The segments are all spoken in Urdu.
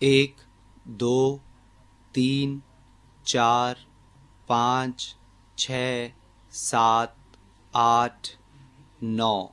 1 2 3 4 5 6 7 8 9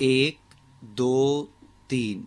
1 2 3,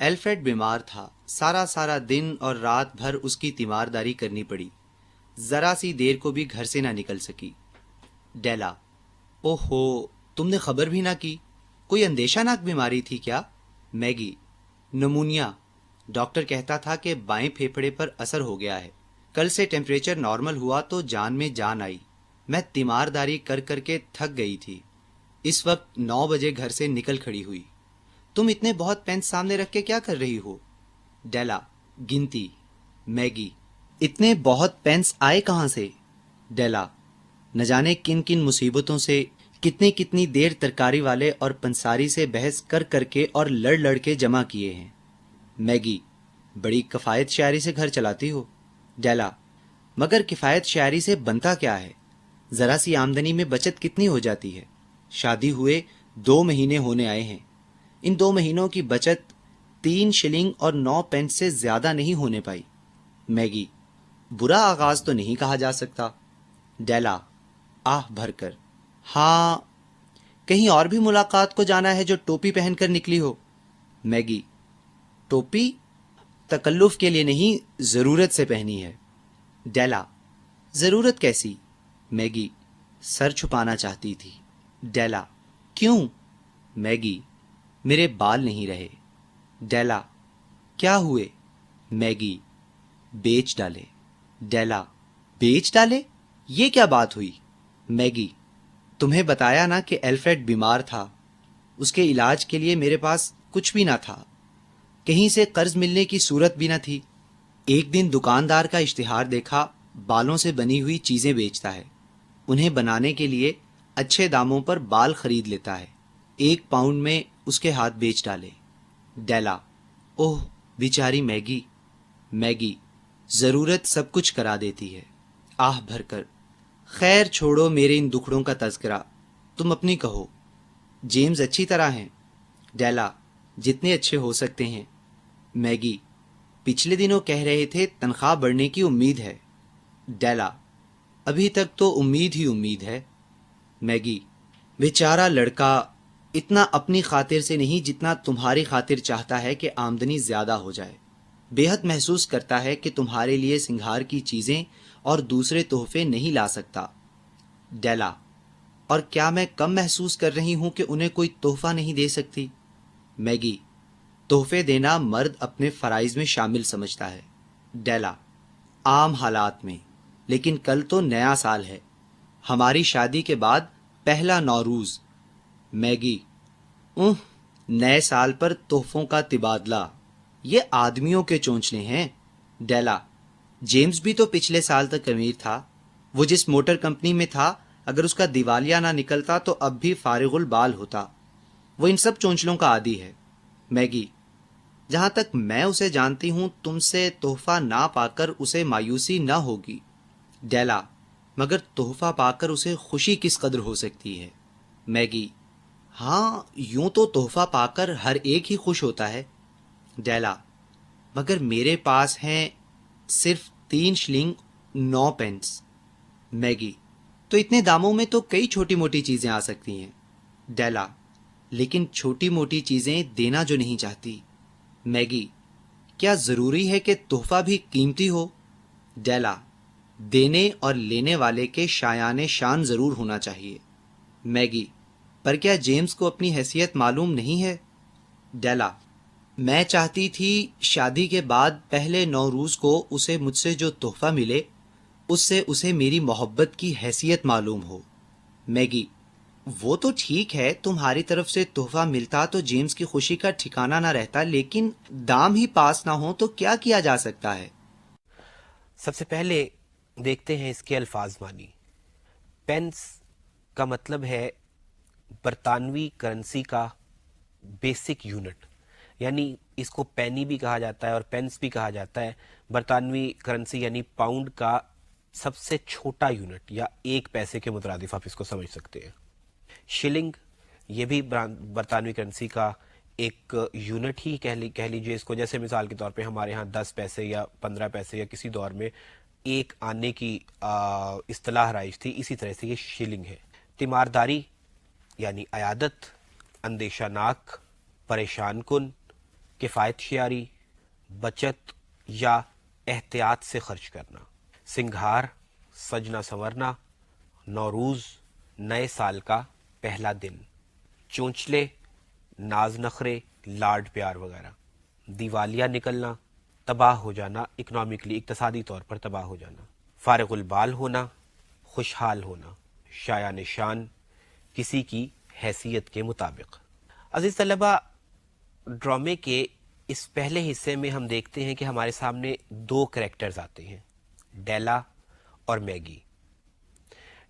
ایلفریڈ بیمار تھا. سارا دن اور رات بھر اس کی تیمارداری کرنی پڑی. ذرا سی دیر کو بھی گھر سے نہ نکل سکی. ڈیلا: اوہو، تم نے خبر بھی نہ کی. کوئی اندیشہ ناک بیماری تھی کیا؟ Maggi: pneumonia. ڈاکٹر کہتا تھا کہ بائیں پھیپھڑے پر اثر ہو گیا ہے. کل سے ٹیمپریچر نارمل ہوا تو جان میں جان آئی. میں تیمارداری کر کر کے تھک گئی تھی. اس وقت 9 بجے گھر سے نکل کھڑی ہوئی. تم اتنے بہت پینس سامنے رکھ کے کیا کر رہی ہو؟ ڈیلا: گنتی. میگی: اتنے بہت پینس آئے کہاں سے؟ ڈیلا: نہ جانے کن کن مصیبتوں سے، کتنی دیر ترکاری والے اور پنساری سے بحث کر کر کے اور لڑ کے جمع کیے ہیں. میگی: بڑی کفایت شعری سے گھر چلاتی ہو. ڈیلا: مگر کفایت شعری سے بنتا کیا ہے؟ ذرا سی آمدنی میں بچت کتنی ہو جاتی ہے. شادی ہوئے 2 مہینے ہونے آئے ہیں. ان 2 مہینوں کی بچت 3 شلنگ اور 9 پینس سے زیادہ نہیں ہونے پائی. میگی: برا آغاز تو نہیں کہا جا سکتا. ڈیلا آہ بھر کر: ہاں، کہیں اور بھی ملاقات کو جانا ہے جو ٹوپی پہن کر نکلی ہو؟ میگی: ٹوپی تکلف کے لیے نہیں، ضرورت سے پہنی ہے. ڈیلا: ضرورت کیسی؟ میگی: سر چھپانا چاہتی تھی. ڈیلا: کیوں؟ میگی: میرے بال نہیں رہے. ڈیلا: کیا ہوئے؟ میگی: بیچ ڈالے. ڈیلا: بیچ ڈالے؟ یہ کیا بات ہوئی؟ میگی: تمہیں بتایا نا کہ ایلفریڈ بیمار تھا. اس کے علاج کے لیے میرے پاس کچھ بھی نہ تھا. کہیں سے قرض ملنے کی صورت بھی نہ تھی. ایک دن دکاندار کا اشتہار دیکھا، بالوں سے بنی ہوئی چیزیں بیچتا ہے. انہیں بنانے کے لیے اچھے داموں پر بال خرید لیتا ہے. 1 پاؤنڈ میں اس کے ہاتھ بیچ ڈالے. ڈیلا: اوہ بیچاری میگی. میگی: ضرورت سب کچھ کرا دیتی ہے. آہ بھر کر: خیر چھوڑو میرے ان دکھڑوں کا تذکرہ، تم اپنی کہو. جیمز اچھی طرح ہیں؟ ڈیلا: جتنے اچھے ہو سکتے ہیں. میگی: پچھلے دنوں کہہ رہے تھے تنخواہ بڑھنے کی امید ہے. ڈیلا: ابھی تک تو امید ہی امید ہے. میگی: بیچارہ لڑکا، اتنا اپنی خاطر سے نہیں جتنا تمہاری خاطر چاہتا ہے کہ آمدنی زیادہ ہو جائے. بے حد محسوس کرتا ہے کہ تمہارے لیے سنگھار کی چیزیں اور دوسرے تحفے نہیں لا سکتا. ڈیلا: اور کیا میں کم محسوس کر رہی ہوں کہ انہیں کوئی تحفہ نہیں دے سکتی؟ میگی: تحفے دینا مرد اپنے فرائض میں شامل سمجھتا ہے. ڈیلا: عام حالات میں، لیکن کل تو نیا سال ہے، ہماری شادی کے بعد پہلا نوروز. میگی: نئے سال پر تحفوں کا تبادلہ، یہ آدمیوں کے چونچلے ہیں. ڈیلا: جیمز بھی تو پچھلے سال تک امیر تھا. وہ جس موٹر کمپنی میں تھا، اگر اس کا دیوالیہ نہ نکلتا تو اب بھی فارغ البال ہوتا. وہ ان سب چونچلوں کا عادی ہے. میگی: جہاں تک میں اسے جانتی ہوں، تم سے تحفہ نہ پا کر اسے مایوسی نہ ہوگی. ڈیلا: مگر تحفہ پا کر اسے خوشی کس قدر ہو سکتی ہے؟ میگی: ہاں، یوں تو تحفہ پا کر ہر ایک ہی خوش ہوتا ہے. ڈیلا: مگر میرے پاس ہیں صرف 3 شلنگ 9 پینس. میگی: تو اتنے داموں میں تو کئی چھوٹی موٹی چیزیں آ سکتی ہیں. ڈیلا: لیکن چھوٹی موٹی چیزیں دینا جو نہیں چاہتی. میگی: کیا ضروری ہے کہ تحفہ بھی قیمتی ہو؟ ڈیلا: دینے اور لینے والے کے شایان شان ضرور ہونا چاہیے. میگی: پر کیا جیمز کو اپنی حیثیت معلوم نہیں ہے؟ ڈیلا: میں چاہتی تھی شادی کے بعد پہلے نوروز کو اسے مجھ سے جو تحفہ ملے، اس سے اسے میری محبت کی حیثیت معلوم ہو. میگی: وہ تو ٹھیک ہے، تمہاری طرف سے تحفہ ملتا تو جیمز کی خوشی کا ٹھکانہ نہ رہتا، لیکن دام ہی پاس نہ ہو تو کیا کیا جا سکتا ہے؟ سب سے پہلے دیکھتے ہیں اس کے الفاظ معنی. پینس کا مطلب ہے برطانوی کرنسی کا بیسک یونٹ، یعنی اس کو پینی بھی کہا جاتا ہے اور پینس بھی کہا جاتا ہے. برطانوی کرنسی یعنی پاؤنڈ کا سب سے چھوٹا یونٹ یا 1 پیسے کے مترادف آپ اس کو سمجھ سکتے ہیں. شلنگ یہ بھی برطانوی کرنسی کا ایک یونٹ ہی کہہ لیجیے اس کو. جیسے مثال کے طور پہ ہمارے ہاں 10 پیسے یا 15 پیسے یا کسی دور میں 1 آنے کی اصطلاح رائج تھی، اسی طرح سے یہ شلنگ ہے. تیمارداری یعنی عیادت، اندیشہ ناک، پریشان کن، کفایت شیاری، بچت یا احتیاط سے خرچ کرنا۔ سنگھار، سجنا سنورنا، نوروز، نئے سال کا پہلا دن۔ چونچلے، ناز نخرے، لاڈ پیار وغیرہ۔ دیوالیہ نکلنا، تباہ ہو جانا، اکنامکلی اقتصادی طور پر تباہ ہو جانا۔ فارغ البال ہونا، خوشحال ہونا۔ شایع نشان، کسی کی حیثیت کے مطابق۔ عزیز طلبہ، ڈرامے کے اس پہلے حصے میں ہم دیکھتے ہیں کہ ہمارے سامنے دو کریکٹرز آتے ہیں، ڈیلا اور میگی۔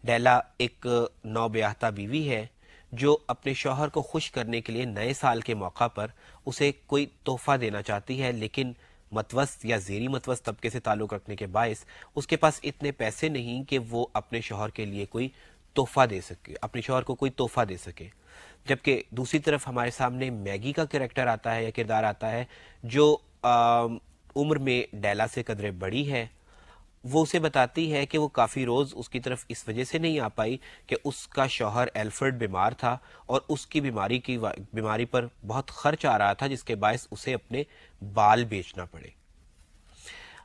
ڈیلا ایک نو بیاہتا بیوی ہے جو اپنے شوہر کو خوش کرنے کے لیے نئے سال کے موقع پر اسے کوئی تحفہ دینا چاہتی ہے، لیکن متوسط یا زیریں متوسط طبقے سے تعلق رکھنے کے باعث اس کے پاس اتنے پیسے نہیں کہ وہ اپنے شوہر کے لیے کوئی تحفہ دے سکے، اپنے شوہر کو کوئی تحفہ دے سکے۔ جبکہ دوسری طرف ہمارے سامنے میگی کا کریکٹر آتا ہے یا کردار آتا ہے جو عمر میں ڈیلا سے قدرے بڑی ہے۔ وہ اسے بتاتی ہے کہ وہ کافی روز اس کی طرف اس وجہ سے نہیں آ پائی کہ اس کا شوہر ایلفرڈ بیمار تھا اور اس کی بیماری پر بہت خرچ آ رہا تھا، جس کے باعث اسے اپنے بال بیچنا پڑے۔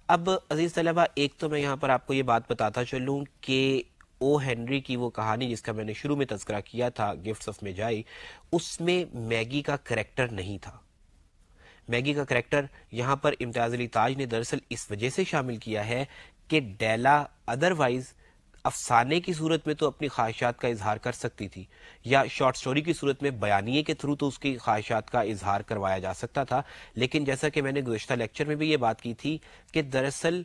اب عزیز طلبہ، ایک تو میں یہاں پر آپ کو یہ بات بتاتا چلوں کہ او ہنری کی وہ کہانی جس کا میں نے شروع میں تذکرہ کیا تھا، گفٹس آف میجائی، اس میں میگی کا کریکٹر نہیں تھا۔ میگی کا کریکٹر یہاں پر امتیاز علی تاج نے دراصل اس وجہ سے شامل کیا ہے کہ ڈیلا ادروائز افسانے کی صورت میں تو اپنی خواہشات کا اظہار کر سکتی تھی، یا شارٹ سٹوری کی صورت میں بیانیے کے تھرو تو اس کی خواہشات کا اظہار کروایا جا سکتا تھا، لیکن جیسا کہ میں نے گزشتہ لیکچر میں بھی یہ بات کی تھی کہ دراصل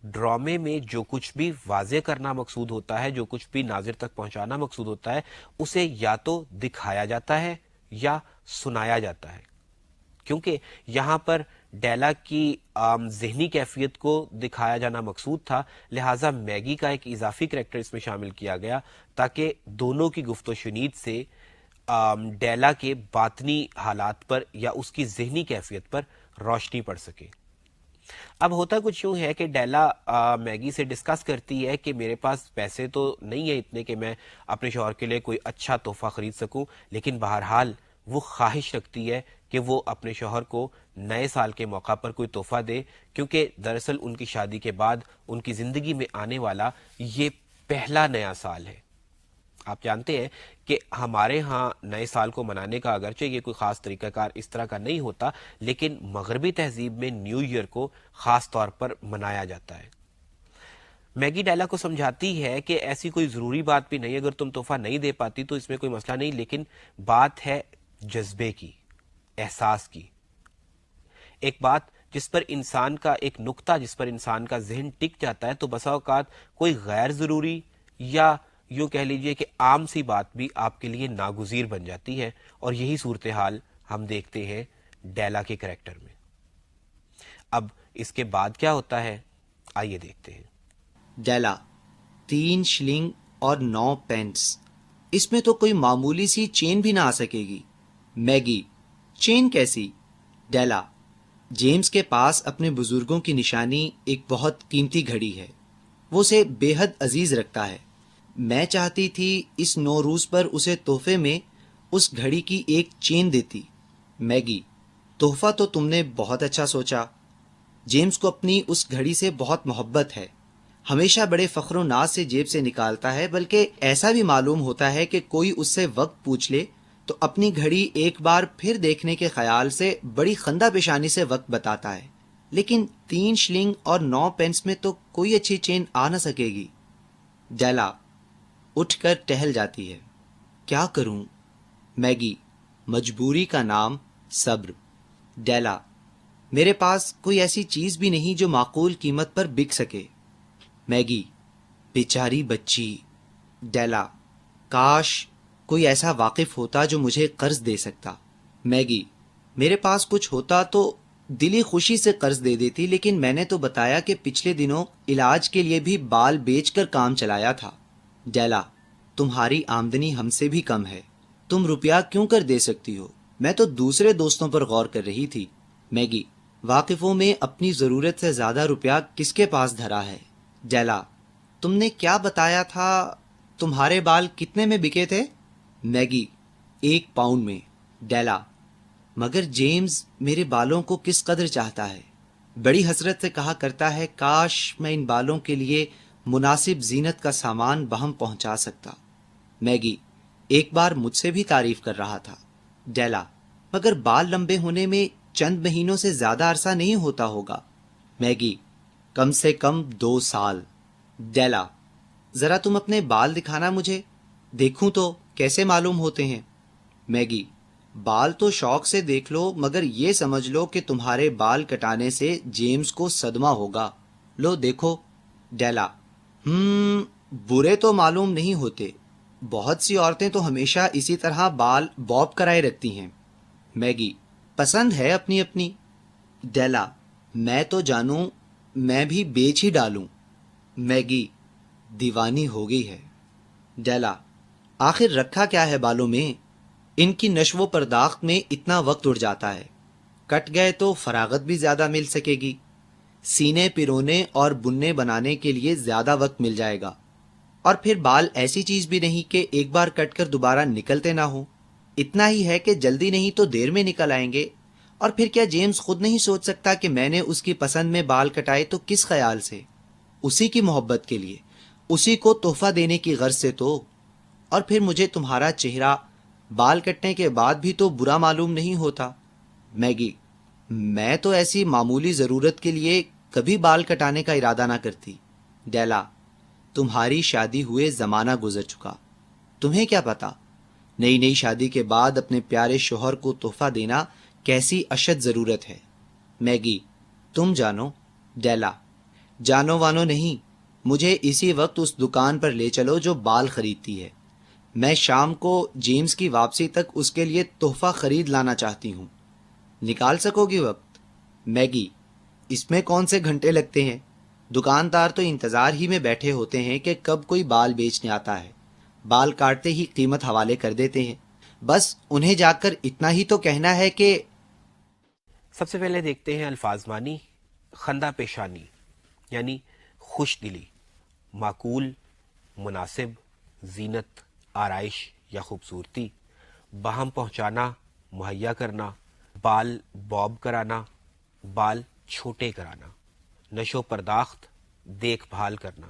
ڈرامے میں جو کچھ بھی واضح کرنا مقصود ہوتا ہے، جو کچھ بھی ناظر تک پہنچانا مقصود ہوتا ہے، اسے یا تو دکھایا جاتا ہے یا سنایا جاتا ہے۔ کیونکہ یہاں پر ڈیلا کی ذہنی کیفیت کو دکھایا جانا مقصود تھا، لہٰذا میگی کا ایک اضافی کریکٹر اس میں شامل کیا گیا تاکہ دونوں کی گفت و شنید سے ڈیلا کے باطنی حالات پر یا اس کی ذہنی کیفیت پر روشنی پڑ سکے۔ اب ہوتا کچھ یوں ہے کہ ڈیلا میگی سے ڈسکس کرتی ہے کہ میرے پاس پیسے تو نہیں ہیں اتنے کہ میں اپنے شوہر کے لیے کوئی اچھا تحفہ خرید سکوں، لیکن بہرحال وہ خواہش رکھتی ہے کہ وہ اپنے شوہر کو نئے سال کے موقع پر کوئی تحفہ دے، کیونکہ دراصل ان کی شادی کے بعد ان کی زندگی میں آنے والا یہ پہلا نیا سال ہے۔ آپ جانتے ہیں کہ ہمارے ہاں نئے سال کو منانے کا اگرچہ یہ کوئی خاص طریقہ کار اس طرح کا نہیں ہوتا، لیکن مغربی تہذیب میں نیو ایئر کو خاص طور پر منایا جاتا ہے۔ میگی ڈیلا کو سمجھاتی ہے کہ ایسی کوئی ضروری بات بھی نہیں، اگر تم تحفہ نہیں دے پاتی تو اس میں کوئی مسئلہ نہیں، لیکن بات ہے جذبے کی، احساس کی، ایک بات جس پر انسان کا ایک نقطہ، جس پر انسان کا ذہن ٹک جاتا ہے، تو بسا اوقات کوئی غیر ضروری یا یوں کہہ لیجئے کہ عام سی بات بھی آپ کے لیے ناگزیر بن جاتی ہے، اور یہی صورتحال ہم دیکھتے ہیں ڈیلا کے کریکٹر میں۔ اب اس کے بعد کیا ہوتا ہے، آئیے دیکھتے ہیں۔ ڈیلا 3 شلنگ اور 9 پینس، اس میں تو کوئی معمولی سی چین بھی نہ آ سکے گی۔ میگی: چین کیسی؟ ڈیلا: جیمز کے پاس اپنے بزرگوں کی نشانی ایک بہت قیمتی گھڑی ہے، وہ اسے بے حد عزیز رکھتا ہے۔ میں چاہتی تھی اس نوروز پر اسے تحفے میں اس گھڑی کی ایک چین دیتی۔ میگی: تحفہ تو تم نے بہت اچھا سوچا۔ جیمز کو اپنی اس گھڑی سے بہت محبت ہے، ہمیشہ بڑے فخر و ناز سے جیب سے نکالتا ہے، بلکہ ایسا بھی معلوم ہوتا ہے کہ کوئی اس سے وقت پوچھ لے تو اپنی گھڑی ایک بار پھر دیکھنے کے خیال سے بڑی خندہ پیشانی سے وقت بتاتا ہے، لیکن 3 شلنگ اور 9 پینس میں تو کوئی اچھی چین آ نہ سکے گی۔ ڈیلا اٹھ کر ٹہل جاتی ہے۔ کیا کروں؟ میگی: مجبوری کا نام صبر۔ ڈیلا: میرے پاس کوئی ایسی چیز بھی نہیں جو معقول قیمت پر بک سکے۔ میگی: بیچاری بچی۔ ڈیلا: کاش کوئی ایسا واقف ہوتا جو مجھے قرض دے سکتا۔ میگی: میرے پاس کچھ ہوتا تو دلی خوشی سے قرض دے دیتی، لیکن میں نے تو بتایا کہ پچھلے دنوں علاج کے لیے بھی بال بیچ کر کام چلایا تھا۔ ڈیلا: تمہاری آمدنی ہم سے بھی کم ہے، تم روپیہ کیوں کر دے سکتی ہو؟ میں تو دوسرے دوستوں پر غور کر رہی تھی۔ میگی: واقفوں میں اپنی ضرورت سے زیادہ روپیہ کس کے پاس دھرا ہے؟ ڈیلا: تم نے کیا بتایا تھا، تمہارے بال کتنے میں بکے تھے؟ میگی: 1 پاؤنڈ میں۔ ڈیلا: مگر جیمز میرے بالوں کو کس قدر چاہتا ہے. بڑی حسرت سے کہا کرتا ہے کاش میں ان بالوں کے لیے مناسب زینت کا سامان بہم پہنچا سکتا. میگی: ایک بار مجھ سے بھی تعریف کر رہا تھا. ڈیلا: مگر بال لمبے ہونے میں چند مہینوں سے زیادہ عرصہ نہیں ہوتا ہوگا. میگی: کم سے کم 2 سال. ڈیلا: ذرا تم اپنے بال دکھانا مجھے، دیکھوں تو کیسے معلوم ہوتے ہیں. میگی: بال تو شوق سے دیکھ لو، مگر یہ سمجھ لو کہ تمہارے بال کٹانے سے جیمز کو صدمہ ہوگا. لو دیکھو. ڈیلا: برے تو معلوم نہیں ہوتے، بہت سی عورتیں تو ہمیشہ اسی طرح بال بوب کرائے رکھتی ہیں. میگی: پسند ہے اپنی اپنی. ڈیلا: میں تو جانوں میں بھی بیچ ہی ڈالوں. میگی: دیوانی ہو گئی ہے. ڈیلا: آخر رکھا کیا ہے بالوں میں؟ ان کی نشو و پرداخت میں اتنا وقت اڑ جاتا ہے، کٹ گئے تو فراغت بھی زیادہ مل سکے گی، سینے پرونے اور بننے بنانے کے لیے زیادہ وقت مل جائے گا، اور پھر بال ایسی چیز بھی نہیں کہ ایک بار کٹ کر دوبارہ نکلتے نہ ہوں. اتنا ہی ہے کہ جلدی نہیں تو دیر میں نکل آئیں گے. اور پھر کیا جیمز خود نہیں سوچ سکتا کہ میں نے اس کی پسند میں بال کٹائے تو کس خیال سے؟ اسی کی محبت کے لیے، اسی کو تحفہ دینے کی غرض سے تو. اور پھر مجھے تمہارا چہرہ بال کٹنے کے بعد بھی تو برا معلوم نہیں ہوتا. میگی: میں تو ایسی معمولی ضرورت کے لیے کبھی بال کٹانے کا ارادہ نہ کرتی. ڈیلا: تمہاری شادی ہوئے زمانہ گزر چکا، تمہیں کیا پتا نئی نئی شادی کے بعد اپنے پیارے شوہر کو تحفہ دینا کیسی اشد ضرورت ہے. میگی: تم جانو. ڈیلا: جانو وانو نہیں، مجھے اسی وقت اس دکان پر لے چلو جو بال خریدتی ہے. میں شام کو جیمز کی واپسی تک اس کے لیے تحفہ خرید لانا چاہتی ہوں. نکال سکو گی وقت؟ میگی: اس میں کون سے گھنٹے لگتے ہیں، دکاندار تو انتظار ہی میں بیٹھے ہوتے ہیں کہ کب کوئی بال بیچنے آتا ہے. بال کاٹتے ہی قیمت حوالے کر دیتے ہیں. بس انہیں جا کر اتنا ہی تو کہنا ہے کہ... سب سے پہلے دیکھتے ہیں الفاظ معنی. خندہ پیشانی یعنی خوش دلی، معقول، مناسب، زینت، آرائش یا خوبصورتی، باہم پہنچانا، مہیا کرنا، بال بوب کرانا، بال چھوٹے کرانا، نشو پرداخت، دیکھ بھال کرنا.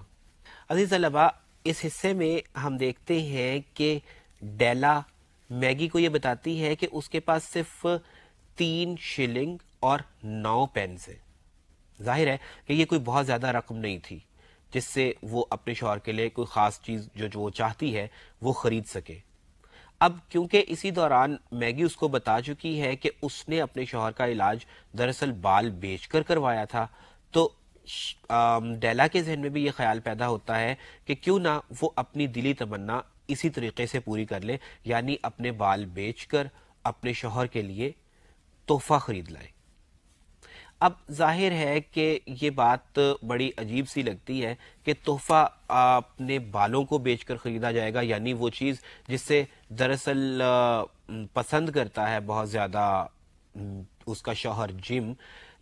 عزیز طلباء، اس حصے میں ہم دیکھتے ہیں کہ ڈیلا میگی کو یہ بتاتی ہے کہ اس کے پاس صرف 3 شلنگ اور 9 پینس ہے. ظاہر ہے کہ یہ کوئی بہت زیادہ رقم نہیں تھی جس سے وہ اپنے شوہر کے لیے کوئی خاص چیز جو وہ چاہتی ہے وہ خرید سکے. اب کیونکہ اسی دوران میگی اس کو بتا چکی ہے کہ اس نے اپنے شوہر کا علاج دراصل بال بیچ کر کروایا تھا، تو ڈیلا کے ذہن میں بھی یہ خیال پیدا ہوتا ہے کہ کیوں نہ وہ اپنی دلی تمنا اسی طریقے سے پوری کر لے، یعنی اپنے بال بیچ کر اپنے شوہر کے لیے تحفہ خرید لائے. اب ظاہر ہے کہ یہ بات بڑی عجیب سی لگتی ہے کہ تحفہ اپنے بالوں کو بیچ کر خریدا جائے گا، یعنی وہ چیز جس سے دراصل پسند کرتا ہے بہت زیادہ اس کا شوہر جم.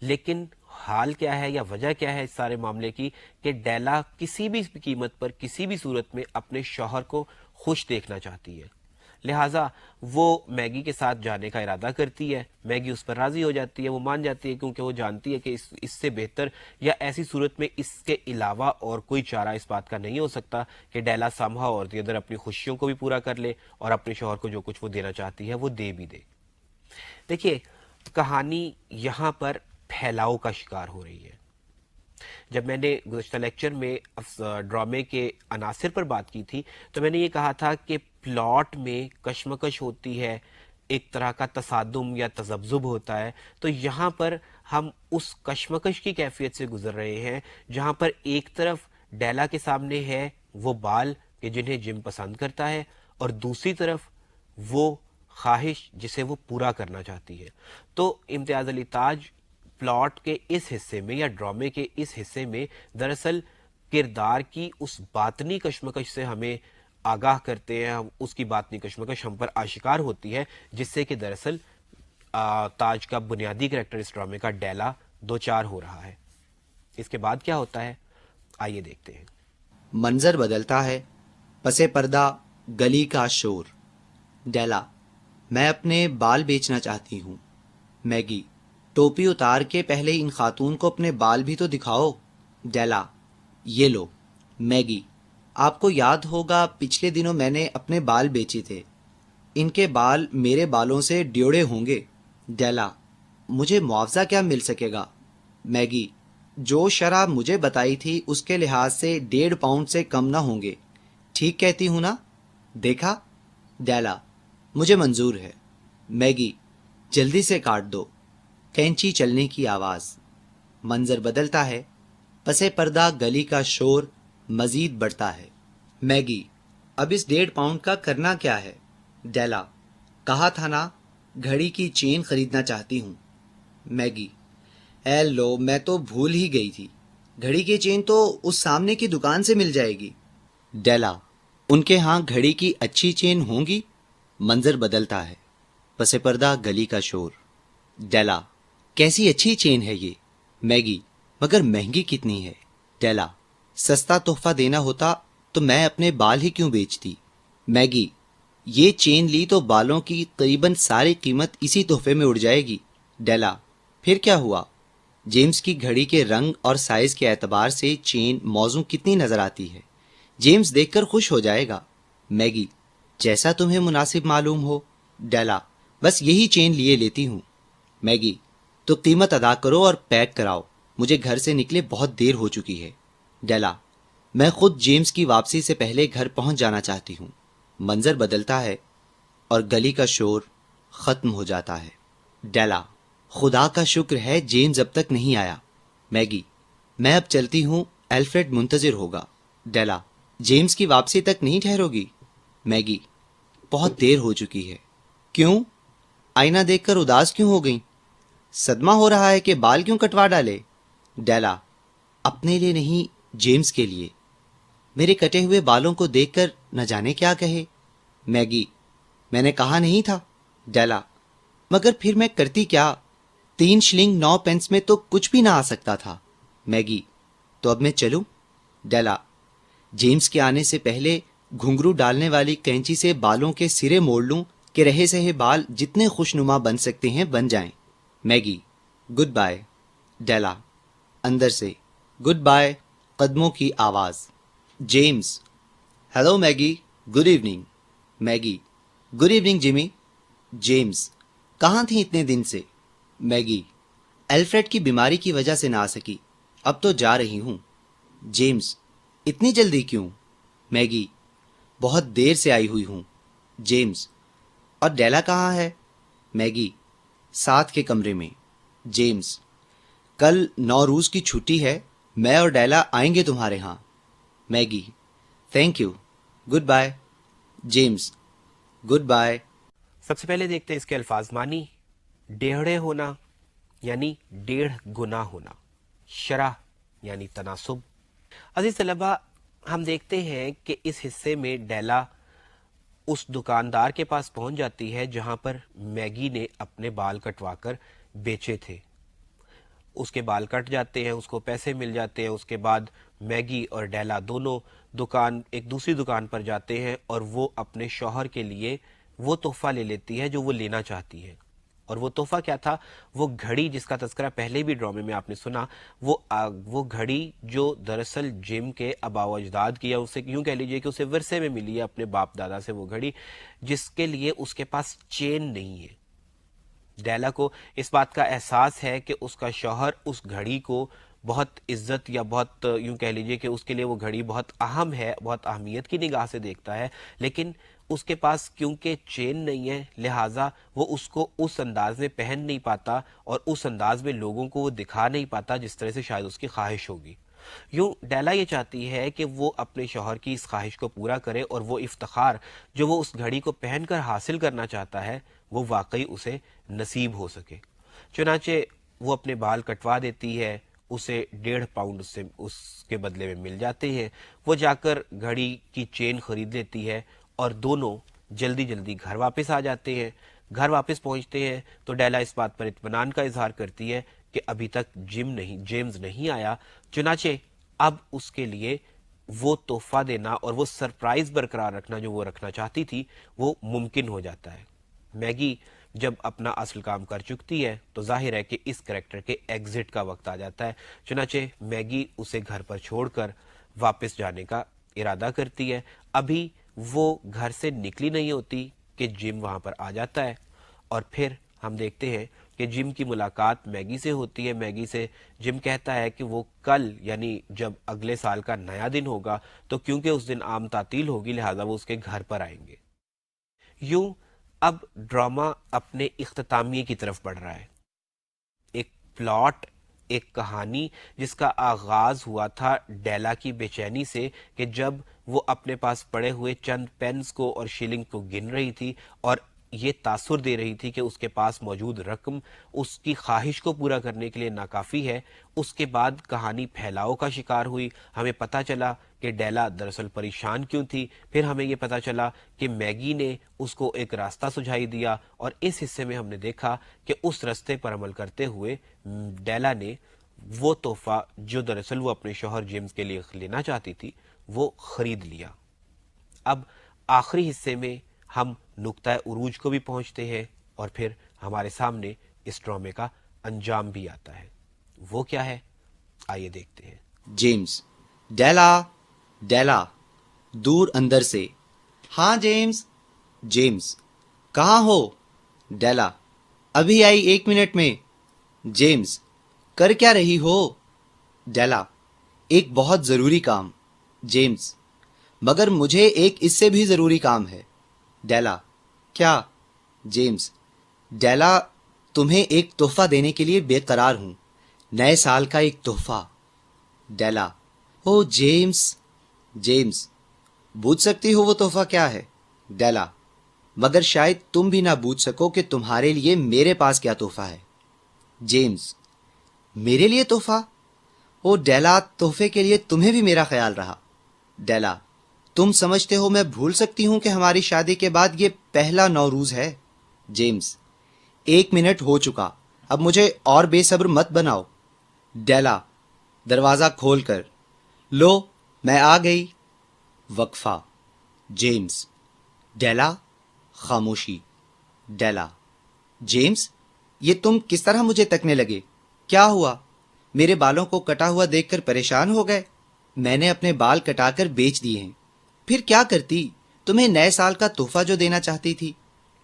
لیکن حال کیا ہے یا وجہ کیا ہے اس سارے معاملے کی کہ ڈیلا کسی بھی قیمت پر کسی بھی صورت میں اپنے شوہر کو خوش دیکھنا چاہتی ہے، لہٰذا وہ میگی کے ساتھ جانے کا ارادہ کرتی ہے. میگی اس پر راضی ہو جاتی ہے، وہ مان جاتی ہے، کیونکہ وہ جانتی ہے کہ اس سے بہتر یا ایسی صورت میں اس کے علاوہ اور کوئی چارہ اس بات کا نہیں ہو سکتا کہ ڈیلا سامہا اور دی ادھر اپنی خوشیوں کو بھی پورا کر لے اور اپنے شوہر کو جو کچھ وہ دینا چاہتی ہے وہ دے بھی دے. دیکھیے، کہانی یہاں پر پھیلاؤ کا شکار ہو رہی ہے. جب میں نے گزشتہ لیکچر میں ڈرامے کے عناصر پر بات کی تھی تو میں نے یہ کہا تھا کہ پلاٹ میں کشمکش ہوتی ہے، ایک طرح کا تصادم یا تذبذب ہوتا ہے. تو یہاں پر ہم اس کشمکش کی کیفیت سے گزر رہے ہیں جہاں پر ایک طرف ڈیلا کے سامنے ہے وہ بال کہ جنہیں جم پسند کرتا ہے، اور دوسری طرف وہ خواہش جسے وہ پورا کرنا چاہتی ہے. تو امتیاز علی تاج پلاٹ کے اس حصے میں یا ڈرامے کے اس حصے میں دراصل کردار کی اس باطنی کشمکش سے ہمیں آگاہ کرتے ہیں، اس کی باطنی کشمکش ہم پر آشکار ہوتی ہے جس سے کہ دراصل تاج کا بنیادی کریکٹر اس ڈرامے کا ڈیلا دوچار ہو رہا ہے. اس کے بعد کیا ہوتا ہے آئیے دیکھتے ہیں. منظر بدلتا ہے. پس پردہ گلی کا شور. ڈیلا: میں اپنے بال بیچنا چاہتی ہوں. میگی: ٹوپی اتار کے پہلے ان خاتون کو اپنے بال بھی تو دکھاؤ۔ ڈیلا: یہ لو۔ میگی: آپ کو یاد ہوگا پچھلے دنوں میں نے اپنے بال بیچے تھے، ان کے بال میرے بالوں سے ڈیوڑے ہوں گے۔ ڈیلا: مجھے معاوضہ کیا مل سکے گا؟ میگی: جو شرح مجھے بتائی تھی اس کے لحاظ سے 1.5 پاؤنڈ سے کم نہ ہوں گے، ٹھیک کہتی ہوں نا؟ دیکھا؟ ڈیلا: مجھے منظور ہے۔ میگی: جلدی سے کاٹ دو۔ کینچی چلنے کی آواز۔ منظر بدلتا ہے، پس پردہ گلی کا شور مزید بڑھتا ہے۔ میگی: اب اس 1.5 پاؤنڈ کا کرنا کیا ہے؟ ڈیلا: کہا تھا نا، گھڑی کی چین خریدنا چاہتی ہوں۔ میگی: اے لو، میں تو بھول ہی گئی تھی، گھڑی کی چین تو اس سامنے کی دکان سے مل جائے گی۔ ڈیلا: ان کے ہاں گھڑی کی اچھی چین ہوں گی؟ منظر بدلتا ہے، پس پردہ گلی کا شور۔ ڈیلا: کیسی اچھی چین ہے یہ؟ میگی: مگر مہنگی کتنی ہے؟ ڈیلا: سستا تحفہ دینا ہوتا تو میں اپنے بال ہی کیوں بیچتی؟ میگی: یہ چین لی تو بالوں کی قریباً ساری قیمت اسی تحفے میں اڑ جائے گی۔ ڈیلا: پھر کیا ہوا؟ جیمز کی گھڑی کے رنگ اور سائز کے اعتبار سے چین موزوں کتنی نظر آتی ہے، جیمز دیکھ کر خوش ہو جائے گا۔ میگی: جیسا تمہیں مناسب معلوم ہو۔ ڈیلا: بس یہی چین لیے لیتی ہوں۔ میگی: تو قیمت ادا کرو اور پیک کراؤ، مجھے گھر سے نکلے بہت دیر ہو چکی ہے۔ ڈیلا: میں خود جیمز کی واپسی سے پہلے گھر پہنچ جانا چاہتی ہوں۔ منظر بدلتا ہے اور گلی کا شور ختم ہو جاتا ہے۔ ڈیلا: خدا کا شکر ہے جیمز اب تک نہیں آیا۔ میگی: میں اب چلتی ہوں، الفریڈ منتظر ہوگا۔ ڈیلا: جیمز کی واپسی تک نہیں ٹھہرو گی؟ میگی: بہت دیر ہو چکی ہے۔ کیوں؟ آئینہ دیکھ کر اداس کیوں ہو گئیں؟ صدمہ ہو رہا ہے کہ بال کیوں کٹوا ڈالے؟ ڈیلا: اپنے لیے نہیں، جیمز کے لیے، میرے کٹے ہوئے بالوں کو دیکھ کر نہ جانے کیا کہے۔ میگی: میں نے کہا نہیں تھا۔ ڈیلا: مگر پھر میں کرتی کیا؟ 3 شلنگ 9 پینس میں تو کچھ بھی نہ آ سکتا تھا۔ میگی: تو اب میں چلوں؟ ڈیلا: جیمز کے آنے سے پہلے گھنگرو ڈالنے والی کینچی سے بالوں کے سرے موڑ لوں کہ رہے سہے بال جتنے خوشنما بن سکتے ہیں بن جائیں۔ Maggie: good bye. ڈیلا اندر سے: گڈ بائے۔ قدموں کی آواز۔ James: hello Maggie, good evening. Maggie: good evening Jamie. James: کہاں تھیں اتنے دن سے؟ میگی: الفریڈ کی بیماری کی وجہ سے نہ آ سکی، اب تو جا رہی ہوں۔ جیمز: اتنی جلدی کیوں؟ میگی: بہت دیر سے آئی ہوئی ہوں۔ جیمز: اور ڈیلا کہاں ہے؟ میگی: ساتھ کے کمرے میں۔ جیمز: کل نوروز کی چھٹی ہے، میں اور ڈیلا آئیں گے تمہارے ہاں۔ Maggie: thank you, good bye. James: good bye. سب سے پہلے دیکھتے ہیں اس کے الفاظ معنی۔ ڈیڑھے ہونا یعنی 1.5 گنا ہونا، شرح یعنی تناسب۔ عزیز طلبہ، ہم دیکھتے ہیں کہ اس حصے میں ڈیلا اس دکاندار کے پاس پہنچ جاتی ہے جہاں پر میگی نے اپنے بال کٹوا کر بیچے تھے۔ اس کے بال کٹ جاتے ہیں، اس کو پیسے مل جاتے ہیں۔ اس کے بعد میگی اور ڈیلا دونوں ایک دوسری دکان پر جاتے ہیں اور وہ اپنے شوہر کے لیے وہ تحفہ لے لیتی ہے جو وہ لینا چاہتی ہے۔ اور وہ تحفہ کیا تھا؟ وہ گھڑی جس کا تذکرہ پہلے بھی ڈرامے میں آپ نے سنا، وہ گھڑی جو دراصل جم کے آباء و اجداد کی، یا اسے یوں کہہ لیجئے کہ اسے ورثے میں ملی ہے اپنے باپ دادا سے، وہ گھڑی جس کے لیے اس کے پاس چین نہیں ہے۔ ڈیلا کو اس بات کا احساس ہے کہ اس کا شوہر اس گھڑی کو بہت عزت یا بہت یوں کہہ لیجئے کہ اس کے لیے وہ گھڑی بہت اہم ہے، بہت اہمیت کی نگاہ سے دیکھتا ہے، لیکن اس کے پاس کیونکہ چین نہیں ہے لہٰذا وہ اس کو اس انداز میں پہن نہیں پاتا اور اس انداز میں لوگوں کو وہ دکھا نہیں پاتا جس طرح سے شاید اس کی خواہش ہوگی۔ یوں ڈیلا یہ چاہتی ہے کہ وہ اپنے شوہر کی اس خواہش کو پورا کرے اور وہ افتخار جو وہ اس گھڑی کو پہن کر حاصل کرنا چاہتا ہے وہ واقعی اسے نصیب ہو سکے۔ چنانچہ وہ اپنے بال کٹوا دیتی ہے، اسے 1.5 پاؤنڈ سے اس کے بدلے میں مل جاتے ہیں۔ وہ جا کر گھڑی کی چین خرید لیتی ہے اور دونوں جلدی جلدی گھر واپس آ جاتے ہیں۔ گھر واپس پہنچتے ہیں تو ڈیلا اس بات پر اطمینان کا اظہار کرتی ہے کہ ابھی تک جیمز نہیں آیا، چنانچہ اب اس کے لیے وہ تحفہ دینا اور وہ سرپرائز برقرار رکھنا جو وہ رکھنا چاہتی تھی وہ ممکن ہو جاتا ہے۔ میگی جب اپنا اصل کام کر چکتی ہے تو ظاہر ہے کہ اس کریکٹر کے ایگزٹ کا وقت آ جاتا ہے. چنانچہ میگی اسے گھر پر چھوڑ کر واپس جانے کا ارادہ کرتی ہے. ابھی وہ گھر سے نکلی نہیں ہوتی کہ جم وہاں پر آ جاتا ہے اور پھر ہم دیکھتے ہیں کہ جم کی ملاقات میگی سے ہوتی ہے. میگی سے جم کہتا ہے کہ وہ کل یعنی جب اگلے سال کا نیا دن ہوگا تو کیونکہ اس دن عام تعطیل ہوگی لہٰذا وہ اس کے گھر پر آئیں گے. یوں اب ڈرامہ اپنے اختتامیے کی طرف بڑھ رہا ہے. ایک پلاٹ، ایک کہانی جس کا آغاز ہوا تھا ڈیلا کی بے چینی سے کہ جب وہ اپنے پاس پڑے ہوئے چند پینس کو اور شیلنگ کو گن رہی تھی اور یہ تاثر دے رہی تھی کہ اس کے پاس موجود رقم اس کی خواہش کو پورا کرنے کے لیے ناکافی ہے. اس کے بعد کہانی پھیلاؤ کا شکار ہوئی. ہمیں پتہ چلا کہ ڈیلا دراصل پریشان کیوں تھی. پھر ہمیں یہ پتہ چلا کہ میگی نے اس کو ایک راستہ سجھائی دیا اور اس حصے میں ہم نے دیکھا کہ اس راستے پر عمل کرتے ہوئے ڈیلا نے وہ تحفہ جو دراصل وہ اپنے شوہر جیمز کے لیے لینا چاہتی تھی وہ خرید لیا. اب آخری حصے میں ہم نقطہ عروج کو بھی پہنچتے ہیں اور پھر ہمارے سامنے اس ڈرامے کا انجام بھی آتا ہے. وہ کیا ہے آئیے دیکھتے ہیں. جیمز. ڈیلا. ڈیلا. دور اندر سے. ہاں جیمز. جیمز. کہاں ہو؟ ڈیلا. ابھی آئی 1 منٹ میں. جیمز. کر کیا رہی ہو؟ ڈیلا. ایک بہت ضروری کام. جیمز. مگر مجھے ایک اس سے بھی ضروری کام ہے. ڈیلا. کیا؟ جیمز. ڈیلا تمہیں ایک تحفہ دینے کے لیے بے قرار ہوں. نئے سال کا ایک تحفہ. ڈیلا. او جیمز. جیمز. بوجھ سکتی ہو وہ تحفہ کیا ہے؟ ڈیلا. مگر شاید تم بھی نہ بوجھ سکو کہ تمہارے لیے میرے پاس کیا تحفہ ہے. جیمز. میرے لیے تحفہ؟ او ڈیلا تحفے کے لیے تمہیں بھی میرا خیال رہا. ڈیلا. تم سمجھتے ہو میں بھول سکتی ہوں کہ ہماری شادی کے بعد یہ پہلا نوروز ہے؟ جیمز. 1 منٹ ہو چکا، اب مجھے اور بے صبر مت بناؤ. ڈیلا دروازہ کھول کر. لو میں آ گئی. وقفہ. جیمز. ڈیلا. خاموشی. ڈیلا. جیمز یہ تم کس طرح مجھے تکنے لگے؟ کیا ہوا؟ میرے بالوں کو کٹا ہوا دیکھ کر پریشان ہو گئے؟ میں نے اپنے بال کٹا کر بیچ دیے ہیں. پھر کیا کرتی؟ تمہیں نئے سال کا تحفہ جو دینا چاہتی تھی.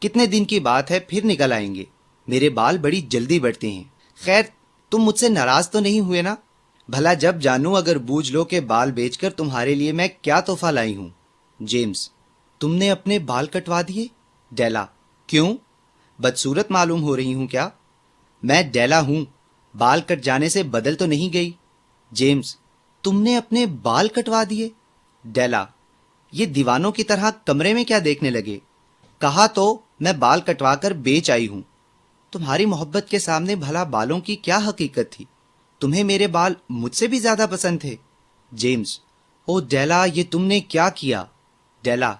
کتنے دن کی بات ہے پھر نکل آئیں گے. میرے بال بڑی جلدی بڑھتے ہیں. خیر تم مجھ سے ناراض تو نہیں ہوئے نا؟ بھلا جب جانوں اگر بوجھ لو کہ بال بیچ کر تمہارے لیے میں کیا تحفہ لائی ہوں. جیمز. تم نے اپنے بال کٹوا دیے؟ ڈیلا. کیوں؟ بدصورت معلوم ہو رہی ہوں کیا؟ میں ڈیلا ہوں، بال کٹ جانے سے بدل تو نہیں گئی. جیمز. تم نے اپنے بال کٹوا دیے؟ ڈیلا. یہ دیوانوں کی طرح کمرے میں کیا دیکھنے لگے؟ کہا تو میں بال کٹوا کر بیچ آئی ہوں. تمہاری محبت کے سامنے بھلا بالوں کی کیا حقیقت تھی؟ تمہیں میرے بال مجھ سے بھی زیادہ پسند تھے. جیمز. او ڈیلا یہ تم نے کیا کیا؟ ڈیلا.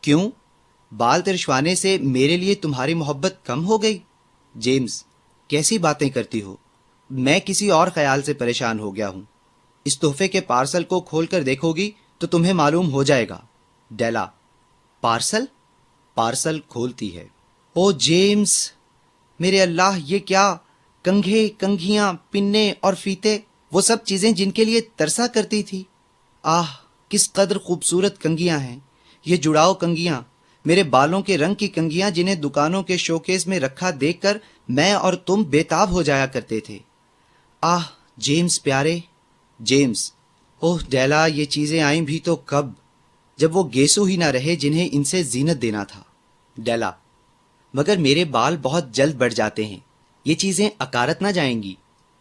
کیوں؟ بال ترشوانے سے میرے لیے تمہاری محبت کم ہو گئی؟ جیمز. کیسی باتیں کرتی ہو؟ میں کسی اور خیال سے پریشان ہو گیا ہوں. اس تحفے کے پارسل کو کھول کر دیکھو گی تو تمہیں معلوم ہو جائے گا. ڈیلا. پارسل؟ پارسل کھولتی ہے. او جیمز. میرے اللہ یہ کیا؟ کنگھے، کنگھیاں، پنے اور فیتے، وہ سب چیزیں جن کے لیے ترسا کرتی تھی. آہ کس قدر خوبصورت کنگھیاں ہیں یہ جڑاؤ کنگھیاں، میرے بالوں کے رنگ کی کنگھیاں جنہیں دکانوں کے شوکیس میں رکھا دیکھ کر میں اور تم بےتاب ہو جایا کرتے تھے. آہ جیمز پیارے. جیمز. اوہ ڈیلا یہ چیزیں آئیں بھی تو کب، جب وہ گیسو ہی نہ رہے جنہیں ان سے زینت دینا تھا. ڈیلا. مگر میرے بال بہت جلد بڑھ جاتے ہیں، یہ چیزیں اکارت نہ جائیں گی.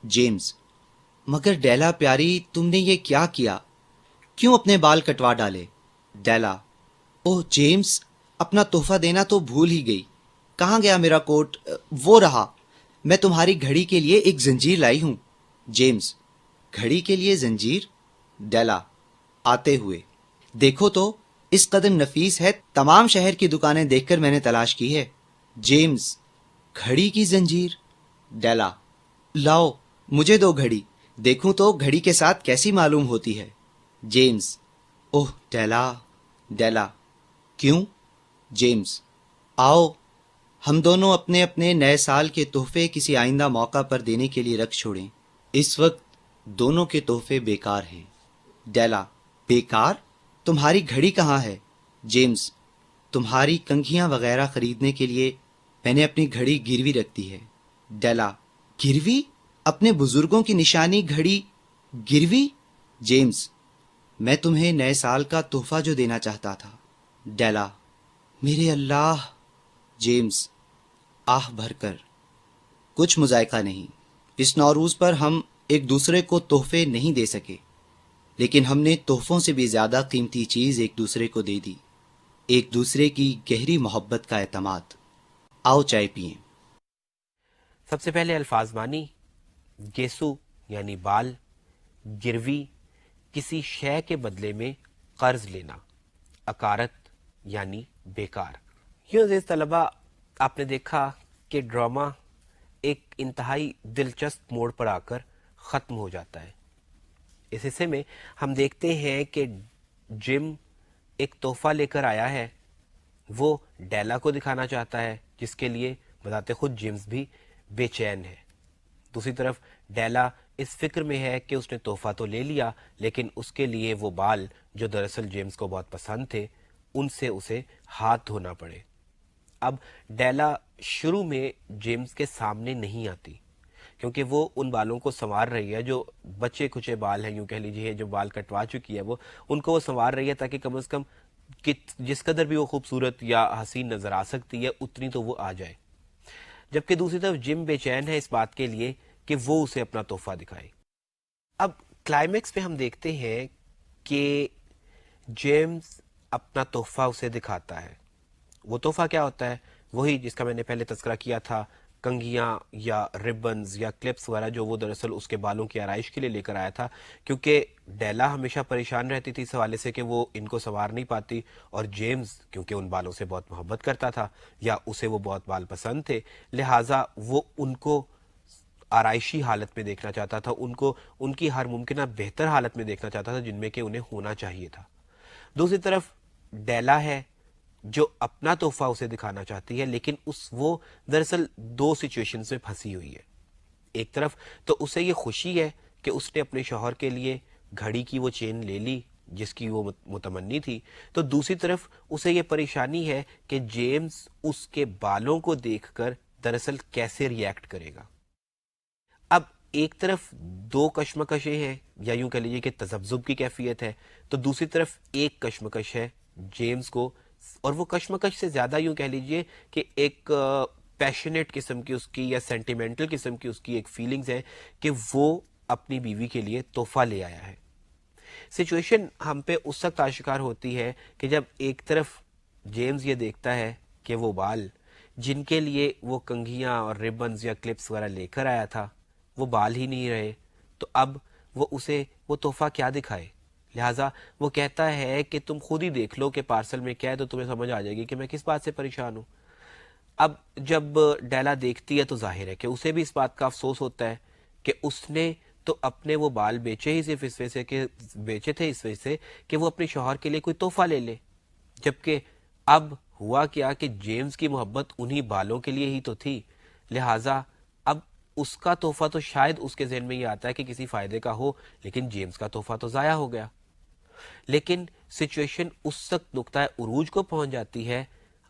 جیمز. مگر ڈیلا پیاری تم نے یہ کیا کیا؟ کیوں اپنے بال کٹوا ڈالے؟ ڈیلا. اوہ جیمز اپنا تحفہ دینا تو بھول ہی گئی. کہاں گیا میرا کوٹ؟ وہ رہا. میں تمہاری گھڑی کے لیے ایک زنجیر لائی ہوں. جیمز. گھڑی کے لیے زنجیر؟ ڈیلا آتے ہوئے. دیکھو تو اس قدر نفیس ہے، تمام شہر کی دکانیں دیکھ کر میں نے تلاش کی ہے. جیمز. گھڑی کی زنجیر؟ ڈیلا. لاؤ مجھے دو گھڑی، دیکھوں تو گھڑی کے ساتھ کیسی معلوم ہوتی ہے. جیمز. اوہ ڈیلا. ڈیلا. کیوں؟ جیمز. آؤ ہم دونوں اپنے اپنے نئے سال کے تحفے کسی آئندہ موقع پر دینے کے لیے رکھ چھوڑیں. اس وقت دونوں کے تحفے بیکار ہیں. ڈیلا: بیکار؟ تمہاری گھڑی کہاں ہے؟ جیمز: تمہاری کنگھیاں وغیرہ خریدنے کے لیے میں نے اپنی گھڑی گروی رکھ دی ہے. ڈیلا: گروی؟ اپنے بزرگوں کی نشانی گھڑی گروی؟ جیمز: میں تمہیں نئے سال کا تحفہ جو دینا چاہتا تھا. ڈیلا: میرے اللہ. جیمز آہ بھر کر: کچھ مذائقہ نہیں. اس نوروز پر ہم ایک دوسرے کو تحفے نہیں دے سکے، لیکن ہم نے تحفوں سے بھی زیادہ قیمتی چیز ایک دوسرے کو دے دی، ایک دوسرے کی گہری محبت کا اعتماد. آؤ چائے پئیں. سب سے پہلے الفاظ مانی. گیسو یعنی بال، گروی کسی شے کے بدلے میں قرض لینا، اکارت یعنی بیکار. یوں عزیز طلبہ، آپ نے دیکھا کہ ڈرامہ ایک انتہائی دلچسپ موڑ پر آ کر ختم ہو جاتا ہے. اس حصے میں ہم دیکھتے ہیں کہ جم ایک تحفہ لے کر آیا ہے. وہ ڈیلا کو دکھانا چاہتا ہے، جس کے لیے بذات خود جیمز بھی بے چین ہے. دوسری طرف ڈیلا اس فکر میں ہے کہ اس نے تحفہ تو لے لیا، لیکن اس کے لیے وہ بال جو دراصل جیمز کو بہت پسند تھے، ان سے اسے ہاتھ دھونا پڑے. اب ڈیلا شروع میں جیمز کے سامنے نہیں آتی، کیونکہ وہ ان بالوں کو سنوار رہی ہے، جو بچے کچے بال ہیں، یوں کہہ لیجیے جو بال کٹوا چکی ہے وہ ان کو وہ سنوار رہی ہے، تاکہ کم از کم جس قدر بھی وہ خوبصورت یا حسین نظر آ سکتی ہے اتنی تو وہ آ جائے. جبکہ دوسری طرف جم بے چین ہے اس بات کے لیے کہ وہ اسے اپنا تحفہ دکھائے. اب کلائمیکس میں ہم دیکھتے ہیں کہ جیمز اپنا تحفہ اسے دکھاتا ہے. وہ تحفہ کیا ہوتا ہے؟ وہی جس کا میں نے پہلے تذکرہ کیا تھا، کنگھیاں یا ریبنز یا کلپس وغیرہ، جو وہ دراصل اس کے بالوں کی آرائش کے لیے لے کر آیا تھا، کیونکہ ڈیلا ہمیشہ پریشان رہتی تھی اس حوالے سے کہ وہ ان کو سنوار نہیں پاتی، اور جیمز کیونکہ ان بالوں سے بہت محبت کرتا تھا یا اسے وہ بہت بال پسند تھے، لہٰذا وہ ان کو آرائشی حالت میں دیکھنا چاہتا تھا، ان کو ان کی ہر ممکنہ بہتر حالت میں دیکھنا چاہتا تھا جن میں کہ انہیں ہونا چاہیے تھا. دوسری طرف ڈیلا ہے جو اپنا تحفہ اسے دکھانا چاہتی ہے، لیکن وہ دراصل دو سچویشنز میں پھنسی ہوئی ہے. ایک طرف تو اسے یہ خوشی ہے کہ اس نے اپنے شوہر کے لیے گھڑی کی وہ چین لے لی جس کی وہ متمنی تھی، تو دوسری طرف اسے یہ پریشانی ہے کہ جیمز اس کے بالوں کو دیکھ کر دراصل کیسے ری ایکٹ کرے گا. اب ایک طرف دو کشمکشیں ہیں، یا یوں کہہ لیجیے کہ تذبذب کی کیفیت ہے، تو دوسری طرف ایک کشمکش ہے جیمز کو، اور وہ کشمکش سے زیادہ یوں کہہ لیجیے کہ ایک پیشنیٹ قسم کی اس کی یا سینٹیمنٹل قسم کی اس کی ایک فیلنگز ہے کہ وہ اپنی بیوی کے لیے تحفہ لے آیا ہے. سچویشن ہم پہ اس وقت آشکار ہوتی ہے کہ جب ایک طرف جیمز یہ دیکھتا ہے کہ وہ بال جن کے لیے وہ کنگھیاں اور ریبنز یا کلپس وغیرہ لے کر آیا تھا وہ بال ہی نہیں رہے، تو اب وہ اسے وہ تحفہ کیا دکھائے. لہٰذا وہ کہتا ہے کہ تم خود ہی دیکھ لو کہ پارسل میں کیا ہے، تو تمہیں سمجھ آ جائے گی کہ میں کس بات سے پریشان ہوں. اب جب ڈیلا دیکھتی ہے تو ظاہر ہے کہ اسے بھی اس بات کا افسوس ہوتا ہے کہ اس نے تو اپنے وہ بال بیچے ہی صرف اس وجہ سے کہ بیچے تھے اس وجہ سے کہ وہ اپنے شوہر کے لیے کوئی تحفہ لے لے، جبکہ اب ہوا کیا کہ جیمز کی محبت انہی بالوں کے لیے ہی تو تھی. لہٰذا اب اس کا تحفہ تو شاید اس کے ذہن میں یہ آتا ہے کہ کسی فائدے کا ہو، لیکن جیمز کا تحفہ تو ضائع ہو گیا. لیکن سچویشن اس وقت نقطہ عروج کو پہنچ جاتی ہے،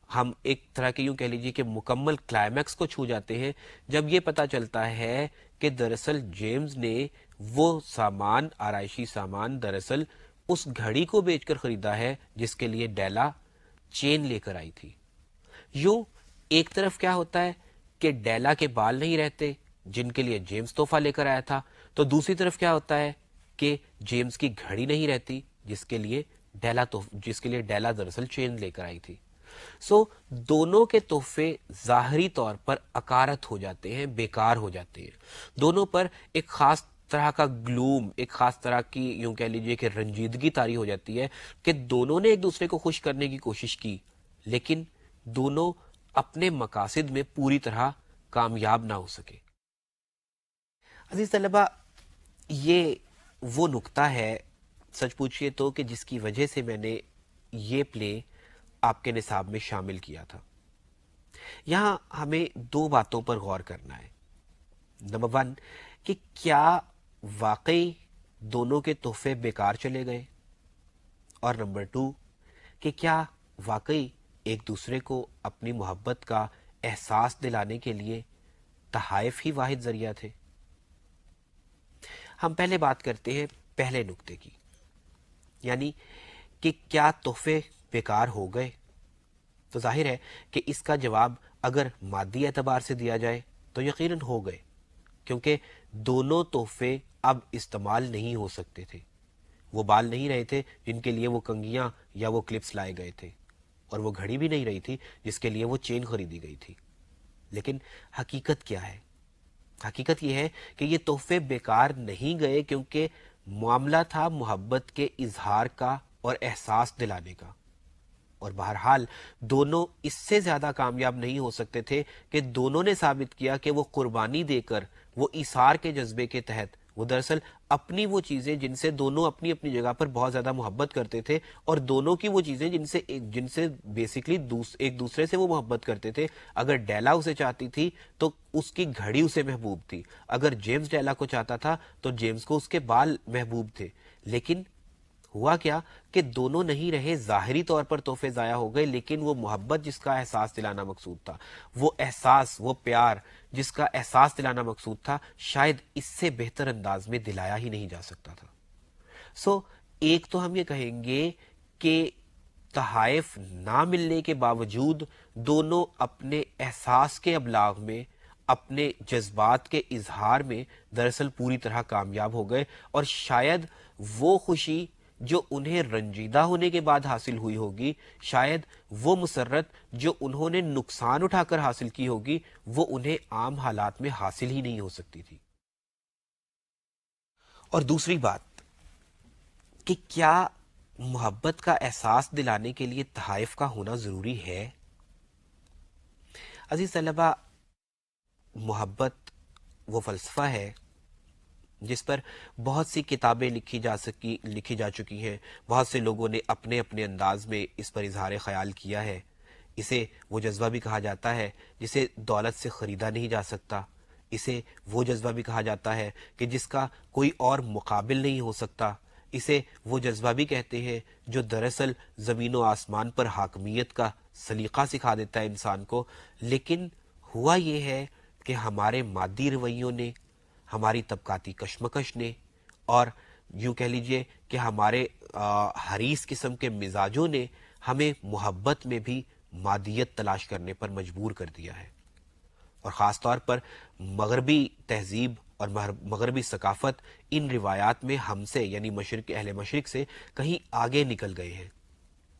ہم ایک طرح کے یوں کہہ لیجیے کہ مکمل کلائمیکس کو چھو جاتے ہیں، جب یہ پتہ چلتا ہے کہ دراصل جیمز نے وہ سامان، آرائشی سامان دراصل اس گھڑی کو بیچ کر خریدا ہے جس کے لیے ڈیلا چین لے کر آئی تھی. یوں ایک طرف کیا ہوتا ہے کہ ڈیلا کے بال نہیں رہتے جن کے لیے جیمز تحفہ لے کر آیا تھا، تو دوسری طرف کیا ہوتا ہے کہ جیمز کی گھڑی نہیں رہتی جس کے لیے ڈیلا دراصل چین لے کر آئی تھی. سو دونوں کے تحفے ظاہری طور پر اکارت ہو جاتے ہیں، بیکار ہو جاتے ہیں. دونوں پر ایک خاص طرح کا گلوم، ایک خاص طرح کی یوں کہہ لیجئے کہ رنجیدگی طاری ہو جاتی ہے کہ دونوں نے ایک دوسرے کو خوش کرنے کی کوشش کی، لیکن دونوں اپنے مقاصد میں پوری طرح کامیاب نہ ہو سکے. عزیز طلبہ، یہ وہ نقطہ ہے سچ پوچھئے تو کہ جس کی وجہ سے میں نے یہ پلے آپ کے نصاب میں شامل کیا تھا. یہاں ہمیں دو باتوں پر غور کرنا ہے. نمبر ون کہ کیا واقعی دونوں کے تحفے بیکار چلے گئے، اور نمبر ٹو کہ کیا واقعی ایک دوسرے کو اپنی محبت کا احساس دلانے کے لیے تحائف ہی واحد ذریعہ تھے. ہم پہلے بات کرتے ہیں پہلے نقطے کی، یعنی کہ کیا تحفے بیکار ہو گئے. تو ظاہر ہے کہ اس کا جواب اگر مادی اعتبار سے دیا جائے تو یقیناً ہو گئے، کیونکہ دونوں تحفے اب استعمال نہیں ہو سکتے تھے. وہ بال نہیں رہے تھے جن کے لیے وہ کنگیاں یا وہ کلپس لائے گئے تھے، اور وہ گھڑی بھی نہیں رہی تھی جس کے لیے وہ چین خریدی گئی تھی. لیکن حقیقت کیا ہے؟ حقیقت یہ ہے کہ یہ تحفے بیکار نہیں گئے، کیونکہ معاملہ تھا محبت کے اظہار کا اور احساس دلانے کا. اور بہرحال دونوں اس سے زیادہ کامیاب نہیں ہو سکتے تھے کہ دونوں نے ثابت کیا کہ وہ قربانی دے کر، وہ ایثار کے جذبے کے تحت، وہ دراصل اپنی وہ چیزیں جن سے دونوں اپنی اپنی جگہ پر بہت زیادہ محبت کرتے تھے، اور دونوں کی وہ چیزیں جن سے بیسیکلی ایک دوسرے سے وہ محبت کرتے تھے. اگر ڈیلا اسے چاہتی تھی تو اس کی گھڑی اسے محبوب تھی، اگر جیمز ڈیلا کو چاہتا تھا تو جیمز کو اس کے بال محبوب تھے. لیکن ہوا کیا کہ دونوں نہیں رہے. ظاہری طور پر تحفے ضائع ہو گئے، لیکن وہ محبت جس کا احساس دلانا مقصود تھا، وہ احساس، وہ پیار جس کا احساس دلانا مقصود تھا، شاید اس سے بہتر انداز میں دلایا ہی نہیں جا سکتا تھا. ایک تو ہم یہ کہیں گے کہ تحائف نہ ملنے کے باوجود دونوں اپنے احساس کے ابلاغ میں، اپنے جذبات کے اظہار میں دراصل پوری طرح کامیاب ہو گئے، اور شاید وہ خوشی جو انہیں رنجیدہ ہونے کے بعد حاصل ہوئی ہوگی، شاید وہ مسرت جو انہوں نے نقصان اٹھا کر حاصل کی ہوگی، وہ انہیں عام حالات میں حاصل ہی نہیں ہو سکتی تھی. اور دوسری بات کہ کیا محبت کا احساس دلانے کے لیے تحائف کا ہونا ضروری ہے؟ عزیز طلبہ، محبت وہ فلسفہ ہے جس پر بہت سی کتابیں لکھی جا چکی ہیں. بہت سے لوگوں نے اپنے اپنے انداز میں اس پر اظہار خیال کیا ہے. اسے وہ جذبہ بھی کہا جاتا ہے جسے دولت سے خریدا نہیں جا سکتا. اسے وہ جذبہ بھی کہا جاتا ہے کہ جس کا کوئی اور مقابل نہیں ہو سکتا. اسے وہ جذبہ بھی کہتے ہیں جو دراصل زمین و آسمان پر حاکمیت کا سلیقہ سکھا دیتا ہے انسان کو. لیکن ہوا یہ ہے کہ ہمارے مادی رویوں نے، ہماری طبقاتی کشمکش نے، اور یوں کہہ لیجئے کہ ہمارے حریص قسم کے مزاجوں نے ہمیں محبت میں بھی مادیت تلاش کرنے پر مجبور کر دیا ہے. اور خاص طور پر مغربی تہذیب اور مغربی ثقافت ان روایات میں ہم سے، یعنی اہل مشرق سے کہیں آگے نکل گئے ہیں.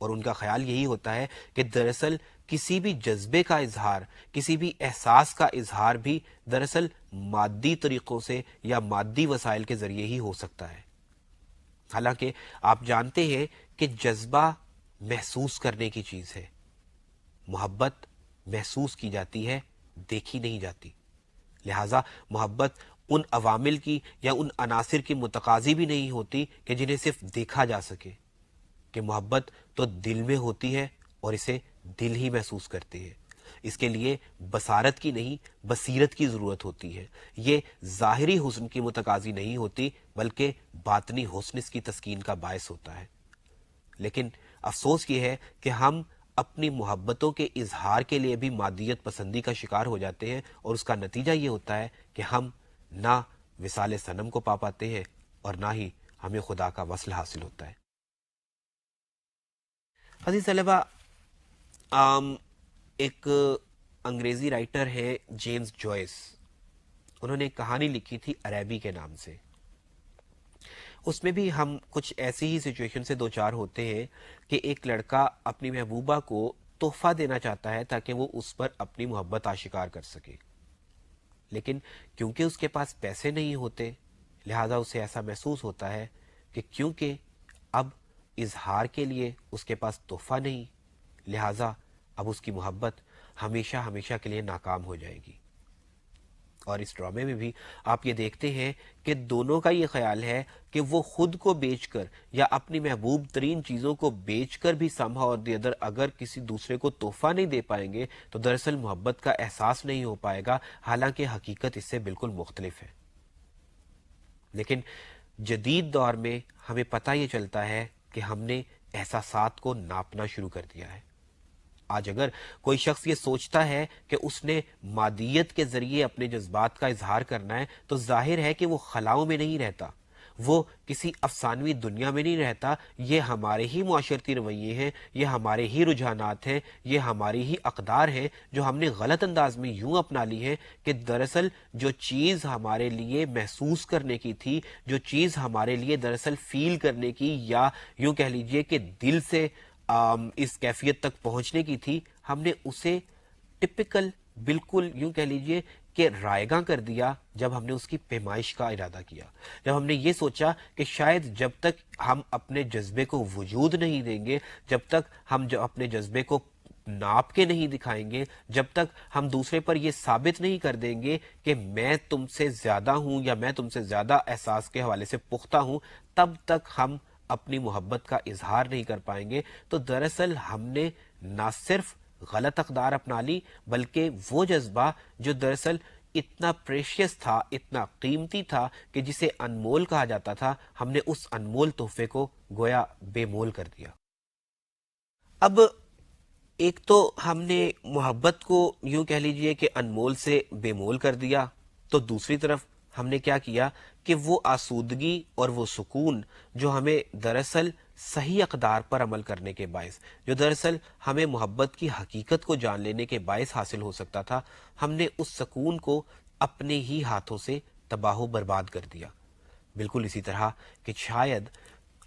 اور ان کا خیال یہی ہوتا ہے کہ دراصل کسی بھی جذبے کا اظہار، کسی بھی احساس کا اظہار بھی دراصل مادی طریقوں سے یا مادی وسائل کے ذریعے ہی ہو سکتا ہے. حالانکہ آپ جانتے ہیں کہ جذبہ محسوس کرنے کی چیز ہے. محبت محسوس کی جاتی ہے، دیکھی نہیں جاتی. لہٰذا محبت ان عوامل کی یا ان عناصر کی متقاضی بھی نہیں ہوتی کہ جنہیں صرف دیکھا جا سکے، کہ محبت تو دل میں ہوتی ہے اور اسے دل ہی محسوس کرتے ہیں. اس کے لیے بصارت کی نہیں، بصیرت کی ضرورت ہوتی ہے. یہ ظاہری حسن کی متقاضی نہیں ہوتی، بلکہ باطنی حسن اس کی تسکین کا باعث ہوتا ہے. لیکن افسوس یہ ہے کہ ہم اپنی محبتوں کے اظہار کے لیے بھی مادیت پسندی کا شکار ہو جاتے ہیں، اور اس کا نتیجہ یہ ہوتا ہے کہ ہم نہ وصال صنم کو پا پاتے ہیں اور نہ ہی ہمیں خدا کا وصل حاصل ہوتا ہے. عزیز طلبہ، ایک انگریزی رائٹر ہے جیمز جوائس. انہوں نے ایک کہانی لکھی تھی عربی کے نام سے. اس میں بھی ہم کچھ ایسی ہی سچویشن سے دوچار ہوتے ہیں کہ ایک لڑکا اپنی محبوبہ کو تحفہ دینا چاہتا ہے تاکہ وہ اس پر اپنی محبت آشکار کر سکے. لیکن کیونکہ اس کے پاس پیسے نہیں ہوتے، لہذا اسے ایسا محسوس ہوتا ہے کہ کیونکہ اب اظہار کے لیے اس کے پاس تحفہ نہیں، لہذا اب اس کی محبت ہمیشہ ہمیشہ کے لیے ناکام ہو جائے گی. اور اس ڈرامے میں بھی آپ یہ دیکھتے ہیں کہ دونوں کا یہ خیال ہے کہ وہ خود کو بیچ کر یا اپنی محبوب ترین چیزوں کو بیچ کر بھی سمہا اور دی ادر اگر کسی دوسرے کو تحفہ نہیں دے پائیں گے تو دراصل محبت کا احساس نہیں ہو پائے گا، حالانکہ حقیقت اس سے بالکل مختلف ہے۔ لیکن جدید دور میں ہمیں پتہ یہ چلتا ہے کہ ہم نے احساسات کو ناپنا شروع کر دیا ہے۔ آج اگر کوئی شخص یہ سوچتا ہے کہ اس نے مادیت کے ذریعے اپنے جذبات کا اظہار کرنا ہے تو ظاہر ہے کہ وہ خلاؤں میں نہیں رہتا، وہ کسی افسانوی دنیا میں نہیں رہتا۔ یہ ہمارے ہی معاشرتی رویے ہیں، یہ ہمارے ہی رجحانات ہیں، یہ ہماری ہی اقدار ہیں جو ہم نے غلط انداز میں یوں اپنا لی ہے کہ دراصل جو چیز ہمارے لیے محسوس کرنے کی تھی، جو چیز ہمارے لیے دراصل فیل کرنے کی یا یوں کہہ لیجئے کہ دل سے اس کیفیت تک پہنچنے کی تھی، ہم نے اسے ٹپیکل بالکل یوں کہہ لیجئے کہ رائیگاں کر دیا جب ہم نے اس کی پیمائش کا ارادہ کیا، جب ہم نے یہ سوچا کہ شاید جب تک ہم اپنے جذبے کو وجود نہیں دیں گے، جب تک ہم اپنے جذبے کو ناپ کے نہیں دکھائیں گے، جب تک ہم دوسرے پر یہ ثابت نہیں کر دیں گے کہ میں تم سے زیادہ ہوں یا میں تم سے زیادہ احساس کے حوالے سے پختہ ہوں، تب تک ہم اپنی محبت کا اظہار نہیں کر پائیں گے۔ تو دراصل ہم نے نہ صرف غلط اقدار اپنا لی بلکہ وہ جذبہ جو دراصل اتنا پریشیس تھا، اتنا قیمتی تھا کہ جسے انمول کہا جاتا تھا، ہم نے اس انمول تحفے کو گویا بے مول کر دیا۔ اب ایک تو ہم نے محبت کو یوں کہہ لیجئے کہ انمول سے بے مول کر دیا، تو دوسری طرف ہم نے کیا کیا کہ وہ آسودگی اور وہ سکون جو ہمیں دراصل صحیح اقدار پر عمل کرنے کے باعث، جو دراصل ہمیں محبت کی حقیقت کو جان لینے کے باعث حاصل ہو سکتا تھا، ہم نے اس سکون کو اپنے ہی ہاتھوں سے تباہ و برباد کر دیا۔ بالکل اسی طرح کہ شاید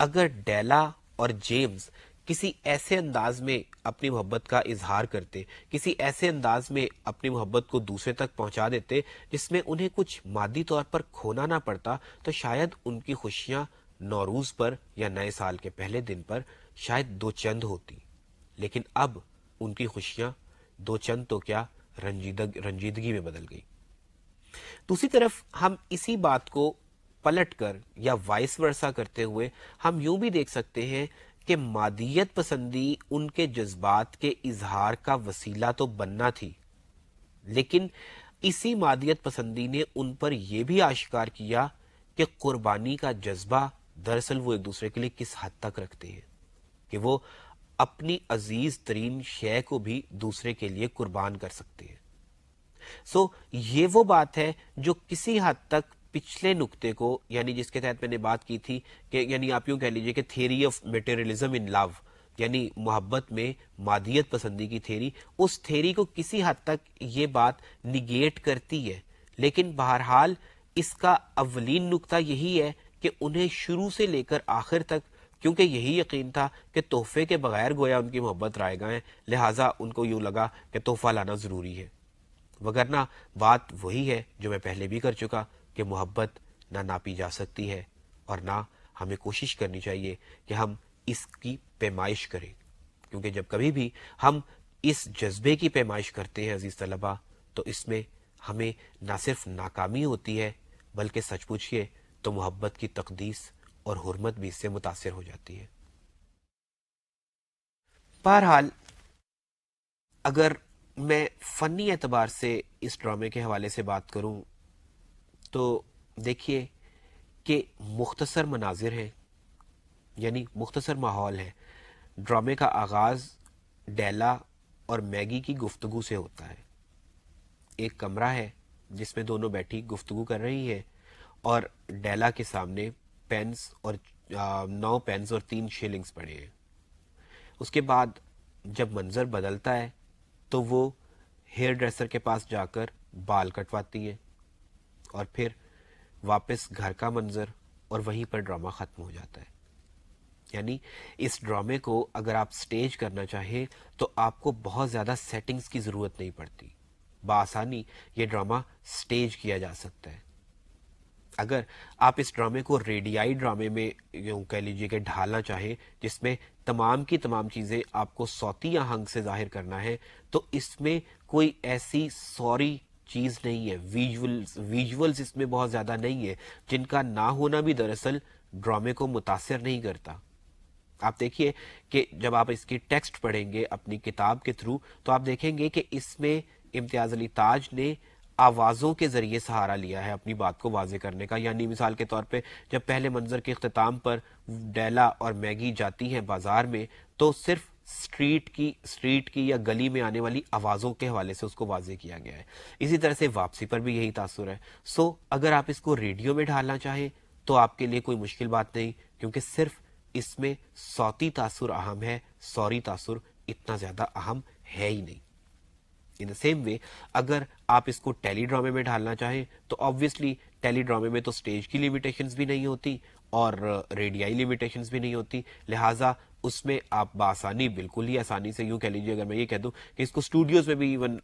اگر ڈیلا اور جیمز کسی ایسے انداز میں اپنی محبت کا اظہار کرتے، کسی ایسے انداز میں اپنی محبت کو دوسرے تک پہنچا دیتے جس میں انہیں کچھ مادی طور پر کھونا نہ پڑتا، تو شاید ان کی خوشیاں نوروز پر یا نئے سال کے پہلے دن پر شاید دو چند ہوتی، لیکن اب ان کی خوشیاں دو چند تو کیا رنجیدگی میں بدل گئی۔ دوسری طرف ہم اسی بات کو پلٹ کر یا وائس ورسا کرتے ہوئے ہم یوں بھی دیکھ سکتے ہیں کہ مادیت پسندی ان کے جذبات کے اظہار کا وسیلہ تو بننا تھی، لیکن اسی مادیت پسندی نے ان پر یہ بھی آشکار کیا کہ قربانی کا جذبہ دراصل وہ ایک دوسرے کے لیے کس حد تک رکھتے ہیں، کہ وہ اپنی عزیز ترین شے کو بھی دوسرے کے لیے قربان کر سکتے ہیں۔ یہ وہ بات ہے جو کسی حد تک پچھلے نقطے کو، یعنی جس کے تحت میں نے بات کی تھی کہ یعنی آپ یوں کہہ لیجئے کہ تھیوری آف میٹیریلزم ان لو، یعنی محبت میں مادیت پسندی کی تھیوری، اس تھیوری کو کسی حد تک یہ بات نگیٹ کرتی ہے، لیکن بہرحال اس کا اولین نقطہ یہی ہے کہ انہیں شروع سے لے کر آخر تک، کیونکہ یہی یقین تھا کہ تحفے کے بغیر گویا ان کی محبت رائیگاں ہے، لہٰذا ان کو یوں لگا کہ تحفہ لانا ضروری ہے، وگرنہ بات وہی ہے جو میں پہلے بھی کر چکا کہ محبت نہ ناپی جا سکتی ہے اور نہ ہمیں کوشش کرنی چاہیے کہ ہم اس کی پیمائش کریں، کیونکہ جب کبھی بھی ہم اس جذبے کی پیمائش کرتے ہیں عزیز طلبہ، تو اس میں ہمیں نہ صرف ناکامی ہوتی ہے بلکہ سچ پوچھئے تو محبت کی تقدیس اور حرمت بھی اس سے متاثر ہو جاتی ہے۔ بہرحال اگر میں فنی اعتبار سے اس ڈرامے کے حوالے سے بات کروں تو دیکھیے کہ مختصر مناظر ہیں، یعنی مختصر ماحول ہے۔ ڈرامے کا آغاز ڈیلا اور میگی کی گفتگو سے ہوتا ہے۔ ایک کمرہ ہے جس میں دونوں بیٹھی گفتگو کر رہی ہیں اور ڈیلا کے سامنے پینس اور 9 پینس اور 3 شلنگز پڑے ہیں۔ اس کے بعد جب منظر بدلتا ہے تو وہ ہیئر ڈریسر کے پاس جا کر بال کٹواتی ہیں اور پھر واپس گھر کا منظر، اور وہیں پر ڈرامہ ختم ہو جاتا ہے۔ یعنی اس ڈرامے کو اگر آپ سٹیج کرنا چاہیں تو آپ کو بہت زیادہ سیٹنگز کی ضرورت نہیں پڑتی، بآسانی یہ ڈرامہ سٹیج کیا جا سکتا ہے۔ اگر آپ اس ڈرامے کو ریڈیائی ڈرامے میں یوں کہہ لیجئے کہ ڈھالنا چاہیں، جس میں تمام کی تمام چیزیں آپ کو صوتی آہنگ سے ظاہر کرنا ہے، تو اس میں کوئی ایسی سوری چیز نہیں ہے، ویژولز اس میں بہت زیادہ نہیں ہے، جن کا نہ ہونا بھی دراصل ڈرامے کو متاثر نہیں کرتا۔ آپ دیکھیے کہ جب آپ اس کی ٹیکسٹ پڑھیں گے اپنی کتاب کے تھرو تو آپ دیکھیں گے کہ اس میں امتیاز علی تاج نے آوازوں کے ذریعے سہارا لیا ہے اپنی بات کو واضح کرنے کا۔ یعنی مثال کے طور پہ جب پہلے منظر کے اختتام پر ڈیلا اور میگی جاتی ہیں بازار میں تو صرف اسٹریٹ کی یا گلی میں آنے والی آوازوں کے حوالے سے اس کو واضح کیا گیا ہے۔ اسی طرح سے واپسی پر بھی یہی تاثر ہے۔ اگر آپ اس کو ریڈیو میں ڈھالنا چاہیں تو آپ کے لیے کوئی مشکل بات نہیں، کیونکہ صرف اس میں صوتی تاثر اہم ہے، سوری تاثر اتنا زیادہ اہم ہے ہی نہیں۔ ان دا سیم وے اگر آپ اس کو ٹیلی ڈرامے میں ڈھالنا چاہیں تو آبویسلی ٹیلی ڈرامے میں تو سٹیج کی لیمیٹیشنز بھی نہیں ہوتی اور ریڈیائی لیمیٹیشنز بھی نہیں ہوتی، لہٰذا اس میں آپ بآسانی، بالکل ہی آسانی سے، یوں کہہ لیجیے اگر میں یہ کہہ دوں کہ اس کو اسٹوڈیوز میں بھی ایون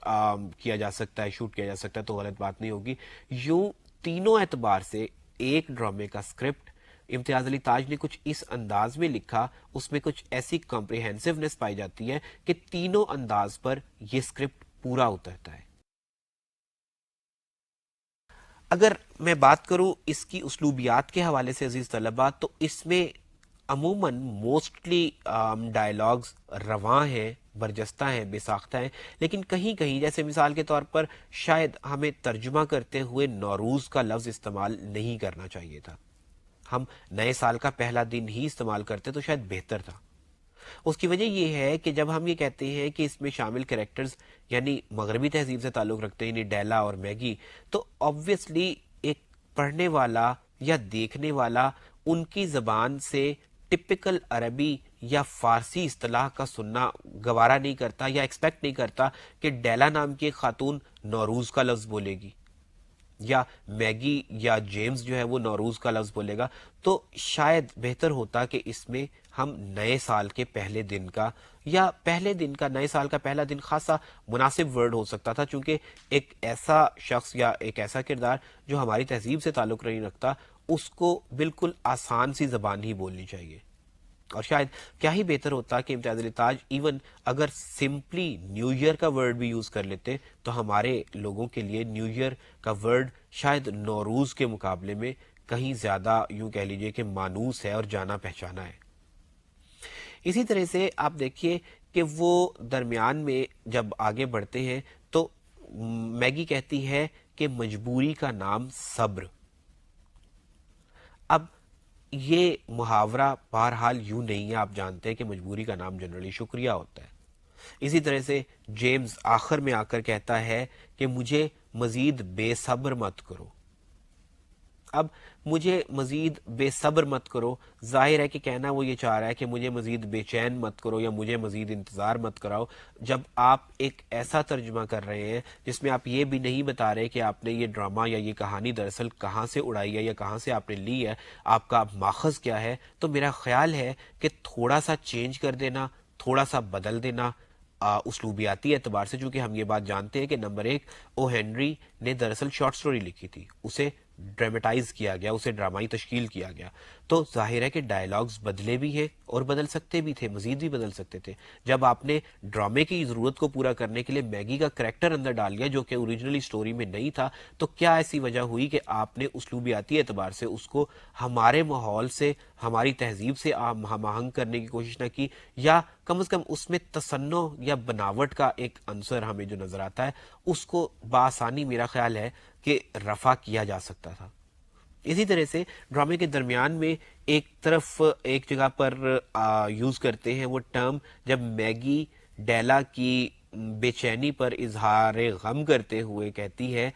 کیا جا سکتا ہے، شوٹ کیا جا سکتا ہے تو غلط بات نہیں ہوگی۔ یوں تینوں اعتبار سے ایک ڈرامے کا اسکرپٹ امتیاز علی تاج نے کچھ اس انداز میں لکھا، اس میں کچھ ایسی کمپریہنسونیس پائی جاتی ہے کہ تینوں انداز پر یہ اسکرپٹ پورا اترتا ہے۔ اگر میں بات کروں اس کی اسلوبیات کے حوالے سے عزیز طلباء، تو اس میں عموماً موسٹلی ڈائلاگز رواں ہیں، برجستہ ہیں، بے ساختہ ہیں، لیکن کہیں کہیں جیسے مثال کے طور پر شاید ہمیں ترجمہ کرتے ہوئے نوروز کا لفظ استعمال نہیں کرنا چاہیے تھا، ہم نئے سال کا پہلا دن ہی استعمال کرتے تو شاید بہتر تھا۔ اس کی وجہ یہ ہے کہ جب ہم یہ کہتے ہیں کہ اس میں شامل کریکٹرز یعنی مغربی تہذیب سے تعلق رکھتے ہیں، یعنی ڈیلا اور میگی، تو آبویسلی ایک پڑھنے والا یا دیکھنے والا ان کی زبان سے ٹپیکل عربی یا فارسی اصطلاح کا سننا گوارا نہیں کرتا یا ایکسپیکٹ نہیں کرتا کہ ڈیلا نام کی ایک خاتون نوروز کا لفظ بولے گی یا میگی یا جیمز جو ہے وہ نوروز کا لفظ بولے گا۔ تو شاید بہتر ہوتا کہ اس میں ہم نئے سال کے پہلے دن کا یا پہلے دن کا، نئے سال کا پہلا دن خاصا مناسب ورڈ ہو سکتا تھا، چونکہ ایک ایسا شخص یا ایک ایسا کردار جو ہماری تہذیب سے تعلق نہیں رکھتا اس کو بالکل آسان سی زبان ہی بولنی چاہیے۔ اور شاید کیا ہی بہتر ہوتا کہ امتیاز علی تاج ایون اگر سمپلی نیو ایئر کا ورڈ بھی یوز کر لیتے تو ہمارے لوگوں کے لیے نیو ایئر کا ورڈ شاید نوروز کے مقابلے میں کہیں زیادہ یوں کہہ لیجئے کہ مانوس ہے اور جانا پہچانا ہے۔ اسی طرح سے آپ دیکھیے کہ وہ درمیان میں جب آگے بڑھتے ہیں تو میگی کہتی ہے کہ مجبوری کا نام صبر۔ اب یہ محاورہ بہرحال یوں نہیں ہے، آپ جانتے ہیں کہ مجبوری کا نام جنرلی شکریہ ہوتا ہے۔ اسی طرح سے جیمز آخر میں آ کر کہتا ہے کہ مجھے مزید بے صبر مت کرو۔ اب مجھے مزید بے صبر مت کرو، ظاہر ہے کہ کہنا وہ یہ چاہ رہا ہے کہ مجھے مزید بے چین مت کرو یا مجھے مزید انتظار مت کراؤ۔ جب آپ ایک ایسا ترجمہ کر رہے ہیں جس میں آپ یہ بھی نہیں بتا رہے کہ آپ نے یہ ڈرامہ یا یہ کہانی دراصل کہاں سے اڑائی ہے یا کہاں سے آپ نے لی ہے، آپ کا ماخذ کیا ہے، تو میرا خیال ہے کہ تھوڑا سا چینج کر دینا، تھوڑا سا بدل دینا اسلوبیاتی اعتبار سے، چونکہ ہم یہ بات جانتے ہیں کہ نمبر ایک او ہینری نے دراصل شارٹ سٹوری لکھی تھی، اسے ڈرامٹائز کیا گیا، اسے ڈرامائی تشکیل کیا گیا، تو ظاہر ہے کہ ڈائلاگز بدلے بھی ہیں اور بدل سکتے بھی تھے، مزید بھی بدل سکتے تھے۔ جب آپ نے ڈرامے کی ضرورت کو پورا کرنے کے لیے میگی کا کریکٹر اندر ڈال لیا جو کہ اوریجنلی سٹوری میں نہیں تھا، تو کیا ایسی وجہ ہوئی کہ آپ نے اسلوبیاتی اعتبار سے اس کو ہمارے ماحول سے، ہماری تہذیب سے ہم آہنگ کرنے کی کوشش نہ کی، یا کم از کم اس میں تصنع یا بناوٹ کا ایک عنصر ہمیں جو نظر آتا ہے اس کو بآسانی میرا خیال ہے کہ رفع کیا جا سکتا تھا۔ اسی طرح سے ڈرامے کے درمیان میں ایک طرف ایک جگہ پر یوز کرتے ہیں وہ ٹرم جب میگی ڈیلا کی بے چینی پر اظہار غم کرتے ہوئے کہتی ہے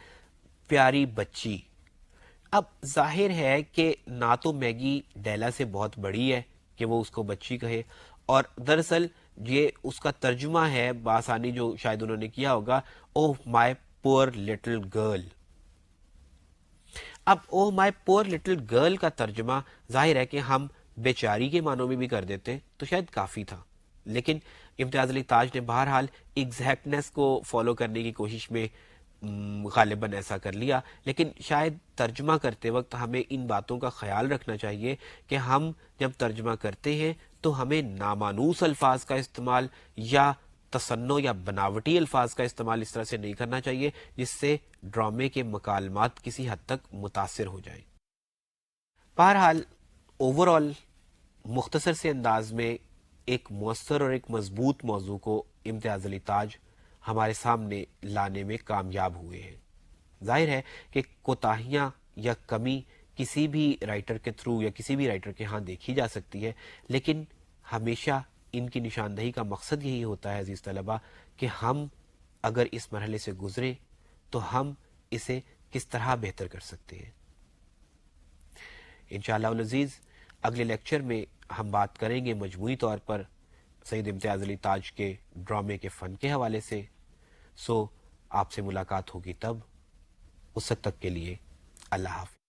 پیاری بچی۔ اب ظاہر ہے کہ نہ تو میگی ڈیلا سے بہت بڑی ہے کہ وہ اس کو بچی کہے، اور دراصل یہ اس کا ترجمہ ہے بآسانی جو شاید انہوں نے کیا ہوگا، اوہ مائی پور لٹل گرل۔ اب اوہ مائی پور لٹل گرل کا ترجمہ ظاہر ہے کہ ہم بیچاری کے معنوں میں بھی کر دیتے تو شاید کافی تھا، لیکن امتیاز علی تاج نے بہرحال ایگزیکٹنس کو فالو کرنے کی کوشش میں غالباً ایسا کر لیا، لیکن شاید ترجمہ کرتے وقت ہمیں ان باتوں کا خیال رکھنا چاہیے کہ ہم جب ترجمہ کرتے ہیں تو ہمیں نامانوس الفاظ کا استعمال یا تصنع یا بناوٹی الفاظ کا استعمال اس طرح سے نہیں کرنا چاہیے جس سے ڈرامے کے مکالمات کسی حد تک متاثر ہو جائیں۔ بہرحال اوورآل مختصر سے انداز میں ایک مؤثر اور ایک مضبوط موضوع کو امتیاز علی تاج ہمارے سامنے لانے میں کامیاب ہوئے ہیں۔ ظاہر ہے کہ کوتاہیاں یا کمی کسی بھی رائٹر کے تھرو یا کسی بھی رائٹر کے ہاں دیکھی جا سکتی ہے، لیکن ہمیشہ ان کی نشاندہی کا مقصد یہی ہوتا ہے عزیز طلبہ کہ ہم اگر اس مرحلے سے گزریں تو ہم اسے کس طرح بہتر کر سکتے ہیں۔ انشاءاللہ العزیز اگلے لیکچر میں ہم بات کریں گے مجموعی طور پر سید امتیاز علی تاج کے ڈرامے کے فن کے حوالے سے۔ سو آپ سے ملاقات ہوگی تب، اس وقت تک کے لیے اللہ حافظ۔